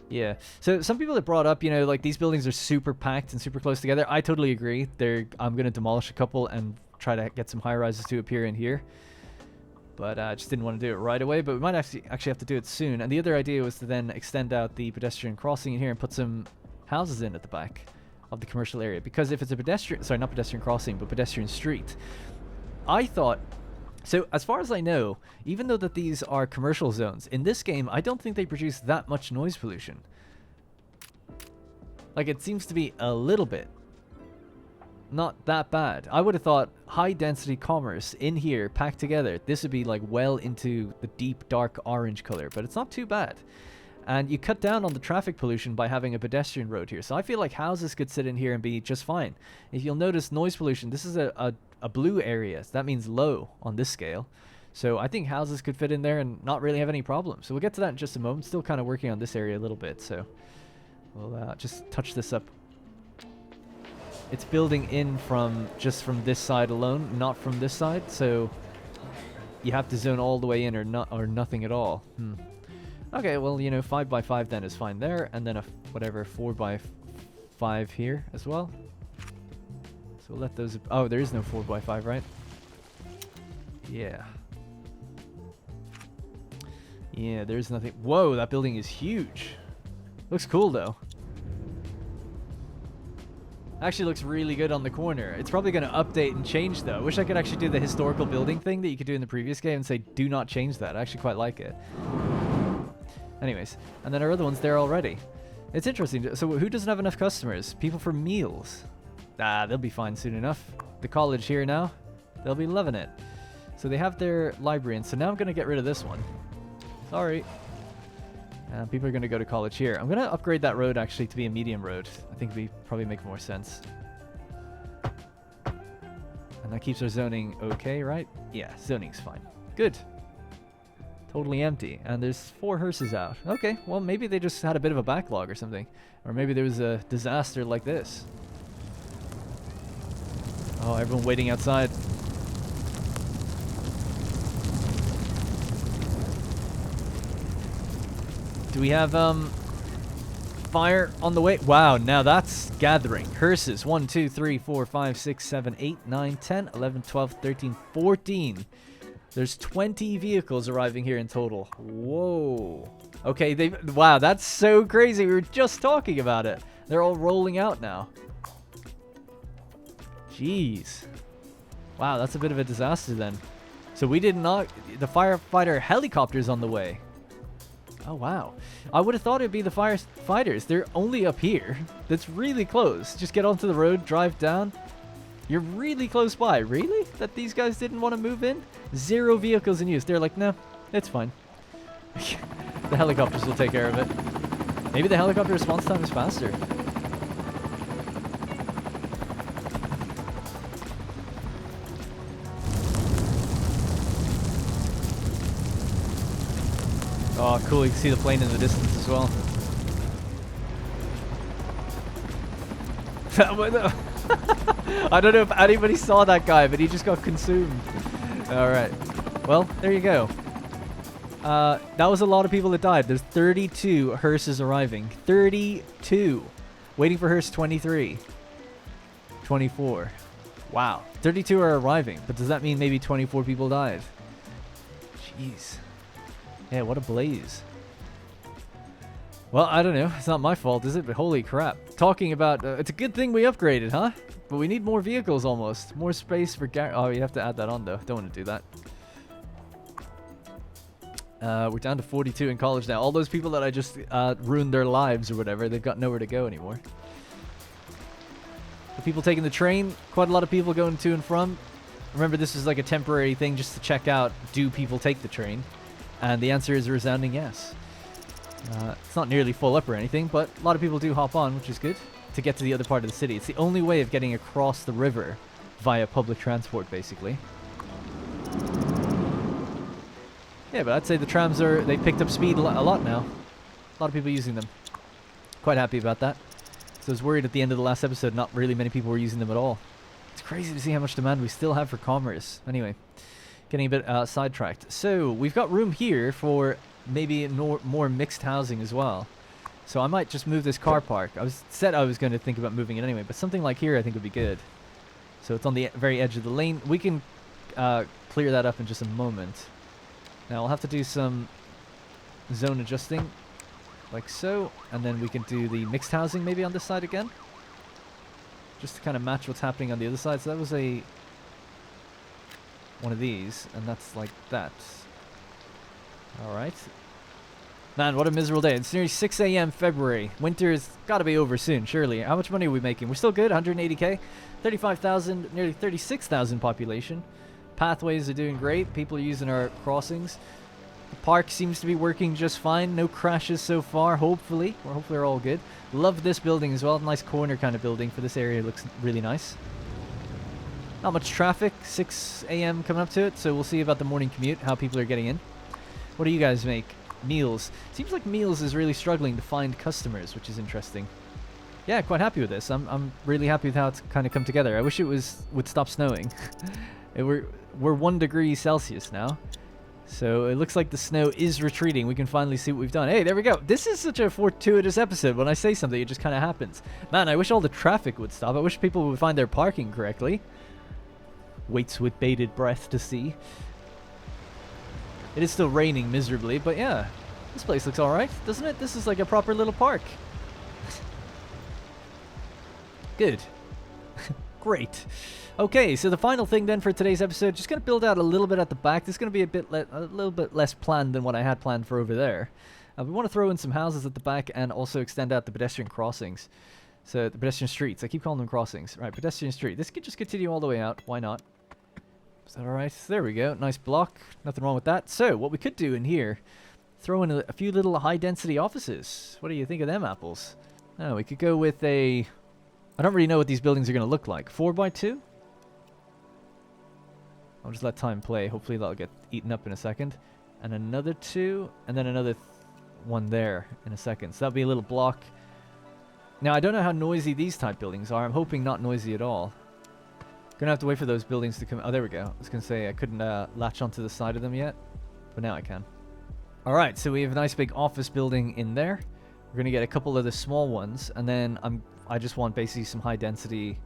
S2: Yeah. So some people have brought up, you know, like these buildings are super packed and super close together. I totally agree. I'm going to demolish a couple and try to get some high rises to appear in here. But I just didn't want to do it right away. But we might actually have to do it soon. And the other idea was to then extend out the pedestrian crossing in here and put some houses in at the back of the commercial area. Because if it's a pedestrian, sorry, not pedestrian crossing, but pedestrian street, I thought So as far as I know, even though that these are commercial zones, in this game, I don't think they produce that much noise pollution. Like, it seems to be a little bit. Not that bad. I would have thought high density commerce in here packed together, this would be like well into the deep dark orange color, but it's not too bad. And you cut down on the traffic pollution by having a pedestrian road here. So I feel like houses could sit in here and be just fine. If you'll notice noise pollution, this is a blue area. So that means low on this scale. So I think houses could fit in there and not really have any problems. So we'll get to that in just a moment. Still kind of working on this area a little bit. So we'll just touch this up. It's building in from just from this side alone, not from this side. So you have to zone all the way in or nothing at all. Okay, well, you know, 5x5 then is fine there, and then a whatever 4x5 here as well. So we'll let those. Oh, there is no 4x5, right? Yeah. Yeah, there's nothing. Whoa, that building is huge. Looks cool though. Actually looks really good on the corner. It's probably going to update and change though. I wish I could actually do the historical building thing that you could do in the previous game and say do not change that. I actually quite like it. Anyways, and then our other one's there already. It's interesting. So who doesn't have enough customers? People for meals. Ah, they'll be fine soon enough. The college here now, they'll be loving it. So they have their library, and so now I'm going to get rid of this one. Sorry. People are going to go to college here. I'm going to upgrade that road actually to be a medium road. I think it'd probably make more sense. And that keeps our zoning okay, right? Yeah, zoning's fine. Good. Totally empty. And there's 4 hearses out. Okay, well maybe they just had a bit of a backlog or something. Or maybe there was a disaster like this. Oh, everyone waiting outside. Do we have fire on the way? Wow, now that's gathering. Hearses. 1, 2, 3, 4, 5, 6, 7, 8, 9, 10, 11, 12, 13, 14. There's 20 vehicles arriving here in total. Whoa. Okay, wow, that's so crazy. We were just talking about it. They're all rolling out now. Jeez. Wow, that's a bit of a disaster then. So we did not... The firefighter helicopter's on the way. Oh, wow. I would have thought it'd be the firefighters. They're only up here. That's really close. Just get onto the road, drive down. You're really close by. Really? That these guys didn't want to move in? 0 vehicles in use. They're like, no, it's fine. The helicopters will take care of it. Maybe the helicopter response time is faster. Oh, cool. You can see the plane in the distance as well. I don't know if anybody saw that guy, but he just got consumed. Alright. Well, there you go. That was a lot of people that died. There's 32 hearses arriving. 32. Waiting for hearse 23. 24. Wow. 32 are arriving, but does that mean maybe 24 people died? Jeez. Yeah, what a blaze. Well, I don't know. It's not my fault, is it? But holy crap. Talking about... it's a good thing we upgraded, huh? But we need more vehicles almost. More space for... Oh, you have to add that on, though. Don't want to do that. We're down to 42 in college now. All those people that I just ruined their lives or whatever, they've got nowhere to go anymore. The people taking the train, quite a lot of people going to and from. Remember, this is like a temporary thing just to check out, do people take the train? And the answer is a resounding yes. It's not nearly full up or anything, but a lot of people do hop on, which is good, to get to the other part of the city. It's the only way of getting across the river via public transport, basically. Yeah, but I'd say the trams they picked up speed a lot now. A lot of people using them. Quite happy about that. So I was worried at the end of the last episode not really many people were using them at all. It's crazy to see how much demand we still have for commerce. Anyway, getting a bit sidetracked. So we've got room here for maybe more mixed housing as well. So I might just move this car park. I was going to think about moving it anyway, but something like here I think would be good. So it's on the very edge of the lane. We can clear that up in just a moment. Now I'll have to do some zone adjusting, like so, and then we can do the mixed housing maybe on this side again, just to kind of match what's happening on the other side. So that was a one of these, and that's like that. Alright. Man, what a miserable day. It's nearly 6 a.m. February. Winter's got to be over soon, surely. How much money are we making? We're still good, 180k. 35,000, nearly 36,000 population. Pathways are doing great. People are using our crossings. The park seems to be working just fine. No crashes so far, hopefully. Hopefully we're all good. Love this building as well. Nice corner kind of building for this area. Looks really nice. Not much traffic. 6 a.m. coming up to it, so we'll see about the morning commute, how people are getting in. What do you guys make? Meals. Seems like Meals is really struggling to find customers, which is interesting. Yeah, quite happy with this. I'm really happy with how it's kind of come together. I wish it would stop snowing. We're 1 degree Celsius now. So it looks like the snow is retreating. We can finally see what we've done. Hey, there we go. This is such a fortuitous episode. When I say something, it just kind of happens. Man, I wish all the traffic would stop. I wish people would find their parking correctly. Waits with bated breath to see. It is still raining miserably, but yeah. This place looks alright, doesn't it? This is like a proper little park. Good. Great. Okay, so the final thing then for today's episode, just going to build out a little bit at the back. This is going to be a little bit less planned than what I had planned for over there. We want to throw in some houses at the back and also extend out the pedestrian crossings. So the pedestrian streets. I keep calling them crossings. Right, pedestrian street. This could just continue all the way out. Why not? Is that alright? There we go. Nice block. Nothing wrong with that. So what we could do in here, throw in a few little high-density offices. What do you think of them apples? Oh, we could go with a... I don't really know what these buildings are going to look like. 4x2? I'll just let time play. Hopefully that'll get eaten up in a second. And another 2, and then another one there in a second. So that'll be a little block. Now, I don't know how noisy these type buildings are. I'm hoping not noisy at all. Gonna have to wait for those buildings to come... Oh, there we go. I was gonna say I couldn't latch onto the side of them yet, but now I can. Alright, so we have a nice big office building in there. We're gonna get a couple of the small ones, and then I just want basically some high-density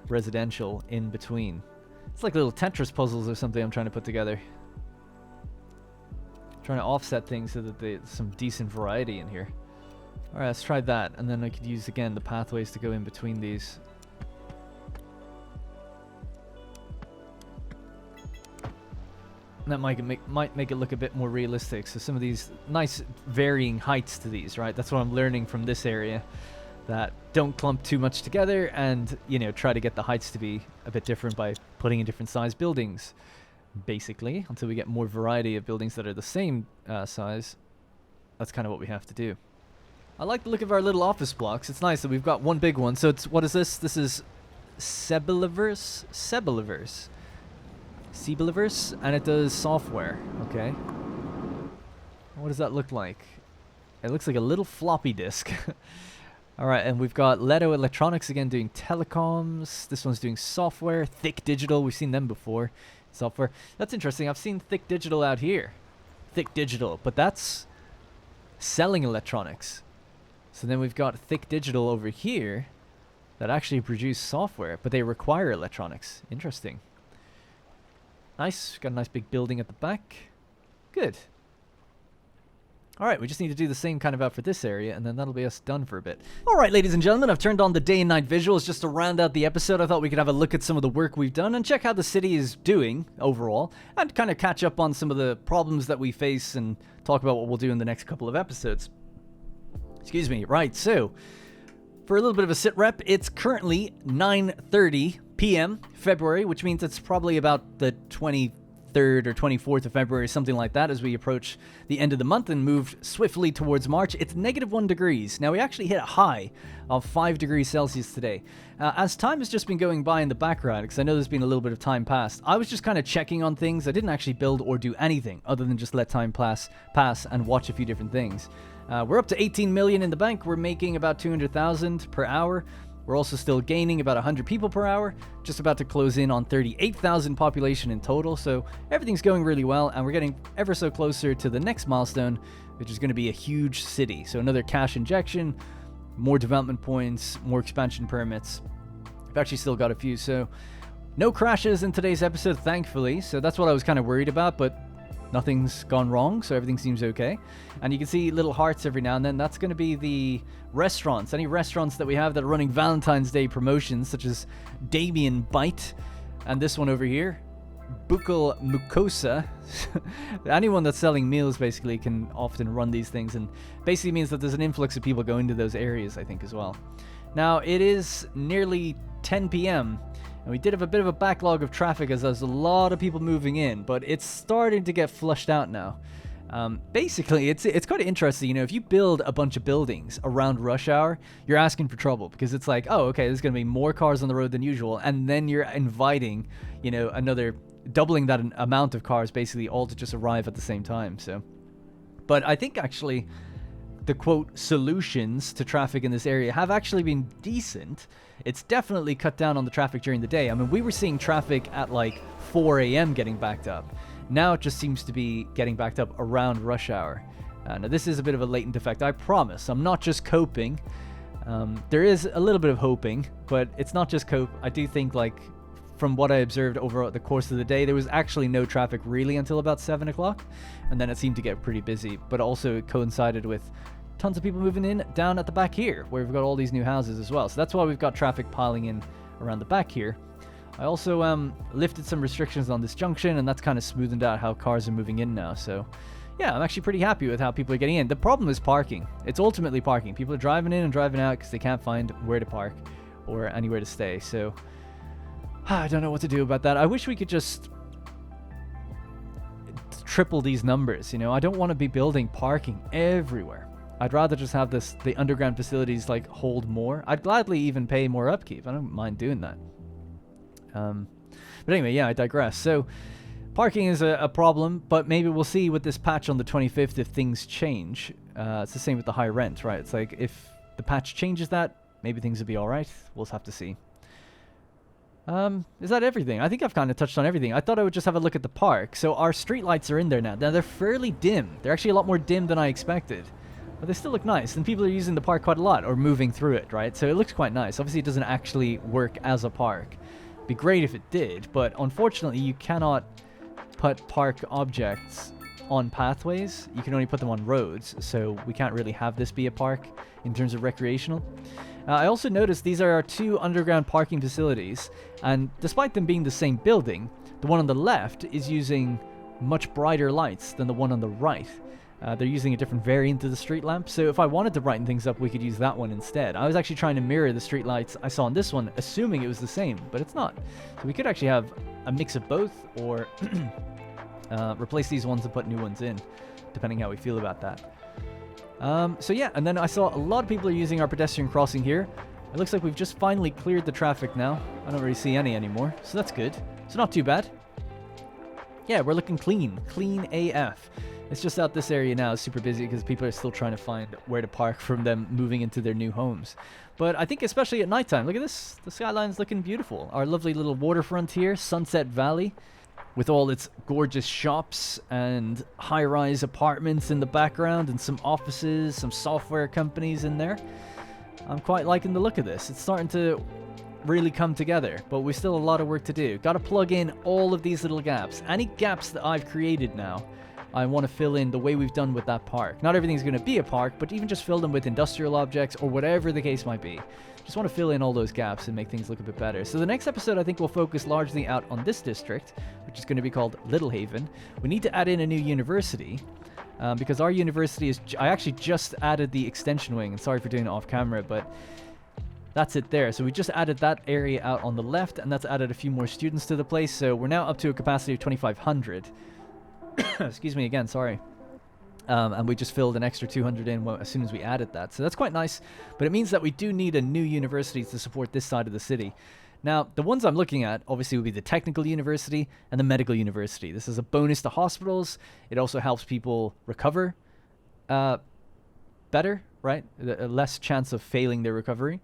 S2: residential in between. It's like little Tetris puzzles or something I'm trying to put together. Trying to offset things so that there's some decent variety in here. Alright, let's try that, and then I could use, again, the pathways to go in between these. That might make it look a bit more realistic. So some of these nice varying heights to these, right? That's what I'm learning from this area. That don't clump too much together and, you know, try to get the heights to be a bit different by putting in different size buildings, basically, until we get more variety of buildings that are the same size. That's kind of what we have to do. I like the look of our little office blocks. It's nice that we've got one big one. So it's, what is this? This is Sebeliverse? Sebeliverse, and it does software. Okay. What does that look like? It looks like a little floppy disk. Alright, and we've got Leto Electronics again doing telecoms. This one's doing software. Thick Digital, we've seen them before. Software. That's interesting. I've seen Thick Digital out here. Thick Digital, but that's selling electronics. So then we've got Thick Digital over here that actually produce software, but they require electronics. Interesting. Nice. Got a nice big building at the back. Good. Alright, we just need to do the same kind of out for this area, and then that'll be us done for a bit. Alright, ladies and gentlemen, I've turned on the day and night visuals just to round out the episode. I thought we could have a look at some of the work we've done and check how the city is doing overall, and kind of catch up on some of the problems that we face and talk about what we'll do in the next couple of episodes. Excuse me. Right, so, for a little bit of a sit rep, it's currently 9:30 p.m. February, which means it's probably about the 23rd or 24th of February, something like that, as we approach the end of the month and move swiftly towards March. It's -1 degrees. Now, we actually hit a high of 5 degrees Celsius today. As time has just been going by in the background, because I know there's been a little bit of time passed, I was just kind of checking on things. I didn't actually build or do anything other than just let time pass and watch a few different things. We're up to 18 million in the bank. We're making about 200,000 per hour. We're also still gaining about 100 people per hour, just about to close in on 38,000 population in total, so everything's going really well, and we're getting ever so closer to the next milestone, which is going to be a huge city. So another cash injection, more development points, more expansion permits. I've actually still got a few, so no crashes in today's episode, thankfully, so that's what I was kind of worried about, but nothing's gone wrong, so everything seems okay. And you can see little hearts every now and then. That's going to be the restaurants. Any restaurants that we have that are running Valentine's Day promotions, such as Damien Bite and this one over here. buccal mucosa. Anyone that's selling meals basically can often run these things, and basically means that there's an influx of people going to those areas, I think, as well. Now, it is nearly 10 p.m., and we did have a bit of a backlog of traffic as there's a lot of people moving in, but it's starting to get flushed out now. Basically, it's quite interesting. You know, if you build a bunch of buildings around rush hour, you're asking for trouble, because it's like, oh, okay, there's going to be more cars on the road than usual, and then you're inviting, you know, another doubling that amount of cars, basically, all to just arrive at the same time. So, but I think actually the quote solutions to traffic in this area have actually been decent. It's definitely cut down on the traffic during the day. I mean, we were seeing traffic at like 4 a.m. getting backed up. Now it just seems to be getting backed up around rush hour. Now this is a bit of a latent effect, I promise. I'm not just coping. There is a little bit of hoping, but it's not just cope. I do think, like, from what I observed over the course of the day, there was actually no traffic really until about 7 o'clock. And then it seemed to get pretty busy, but also it coincided with tons of people moving in down at the back here, where we've got all these new houses as well. So that's why we've got traffic piling in around the back here. I also lifted some restrictions on this junction, and that's kind of smoothened out how cars are moving in now. So yeah, I'm actually pretty happy with how people are getting in. The problem is parking. It's ultimately parking. People are driving in and driving out because they can't find where to park or anywhere to stay. So I don't know what to do about that. I wish we could just triple these numbers. You know, I don't want to be building parking everywhere. I'd rather just have the underground facilities like hold more. I'd gladly even pay more upkeep. I don't mind doing that. But anyway, yeah, I digress. So parking is a problem, but maybe we'll see with this patch on the 25th if things change. It's the same with the high rent, right? It's like if the patch changes that, maybe things will be all right. We'll just have to see. Is that everything? I think I've kind of touched on everything. I thought I would just have a look at the park. So our streetlights are in there now. Now they're fairly dim. They're actually a lot more dim than I expected. But they still look nice, and people are using the park quite a lot, or moving through it, right? So it looks quite nice. Obviously, it doesn't actually work as a park. It'd be great if it did, but unfortunately, you cannot put park objects on pathways. You can only put them on roads, so we can't really have this be a park in terms of recreational. I also noticed these are our two underground parking facilities, and despite them being the same building, the one on the left is using much brighter lights than the one on the right. They're using a different variant of the street lamp, so if I wanted to brighten things up, we could use that one instead. I was actually trying to mirror the street lights I saw on this one, assuming it was the same, but it's not. So we could actually have a mix of both, or replace these ones and put new ones in, depending how we feel about that. So yeah, and then I saw a lot of people are using our pedestrian crossing here. It looks like we've just finally cleared the traffic now. I don't really see any anymore, so that's good. So not too bad. Yeah, we're looking clean. Clean AF. It's just out this area now is super busy because people are still trying to find where to park from them moving into their new homes. But I think especially at nighttime, look at this. The skyline's looking beautiful. Our lovely little waterfront here, Sunset Valley, with all its gorgeous shops and high-rise apartments in the background and some offices, some software companies in there. I'm quite liking the look of this. It's starting to really come together, but we still have a lot of work to do. Got to plug in all of these little gaps. Any gaps that I've created now, I want to fill in the way we've done with that park. Not everything's going to be a park, but even just fill them with industrial objects or whatever the case might be. Just want to fill in all those gaps and make things look a bit better. So the next episode I think will focus largely out on this district, which is going to be called Little Haven. We need to add in a new university, because our university is... I actually just added the extension wing, and sorry for doing it off camera, but that's it there. So we just added that area out on the left, and that's added a few more students to the place. So we're now up to a capacity of 2,500. Excuse me again, sorry. And we just filled an extra 200 in as soon as we added that. So that's quite nice, but it means that we do need a new university to support this side of the city. Now, the ones I'm looking at obviously would be the Technical University and the Medical University. This is a bonus to hospitals. It also helps people recover better, right? A less chance of failing their recovery.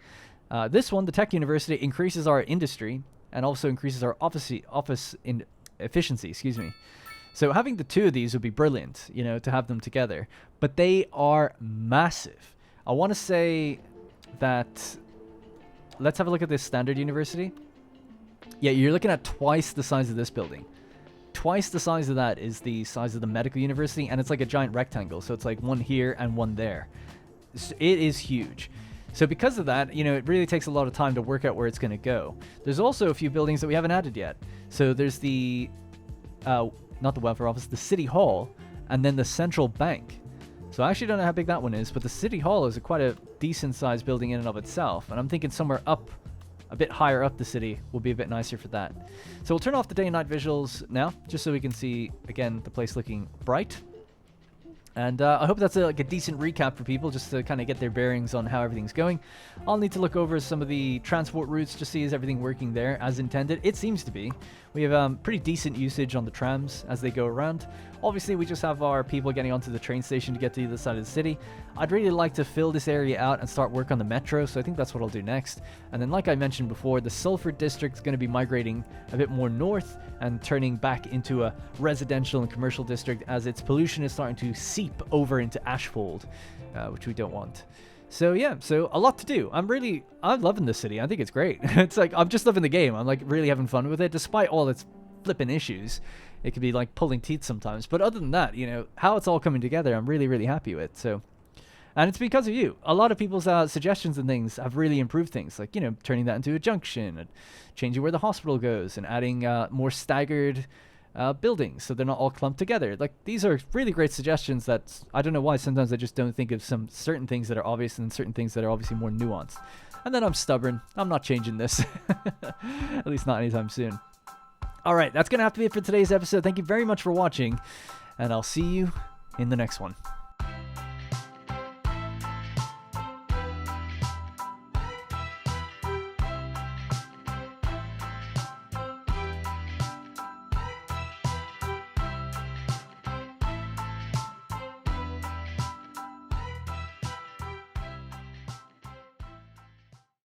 S2: This one, the Tech University, increases our industry and also increases our office in efficiency, excuse me. So having the two of these would be brilliant, you know, to have them together. But they are massive. I want to say that... Let's have a look at this standard university. Yeah, you're looking at twice the size of this building. Twice the size of that is the size of the medical university, and it's like a giant rectangle. So it's like one here and one there. It is huge. So because of that, you know, it really takes a lot of time to work out where it's going to go. There's also a few buildings that we haven't added yet. So there's the not the welfare office, the city hall, and then the central bank. So I actually don't know how big that one is, but the city hall is quite a decent sized building in and of itself. And I'm thinking somewhere up, a bit higher up the city will be a bit nicer for that. So we'll turn off the day and night visuals now, just so we can see, again, the place looking bright. And I hope that's like a decent recap for people, just to kind of get their bearings on how everything's going. I'll need to look over some of the transport routes to see is everything working there as intended. It seems to be. We have pretty decent usage on the trams as they go around. Obviously, we just have our people getting onto the train station to get to the other side of the city. I'd really like to fill this area out and start work on the metro, so I think that's what I'll do next. And then, like I mentioned before, the Sulphur District is going to be migrating a bit more north and turning back into a residential and commercial district as its pollution is starting to seep over into Ashfold, which we don't want. So yeah, so a lot to do. I'm loving this city. I think it's great. It's like, I'm just loving the game. I'm like really having fun with it, despite all its flipping issues. It can be like pulling teeth sometimes. But other than that, you know, how it's all coming together, I'm really, really happy with. So, and it's because of you. A lot of people's suggestions and things have really improved things. Like, you know, turning that into a junction and changing where the hospital goes and adding more staggered buildings so they're not all clumped together. Like, these are really great suggestions that I don't know why sometimes I just don't think of some certain things that are obvious and certain things that are obviously more nuanced. And then I'm stubborn. I'm not changing this. At least not anytime soon. All right, that's going to have to be it for today's episode. Thank you very much for watching, and I'll see you in the next one.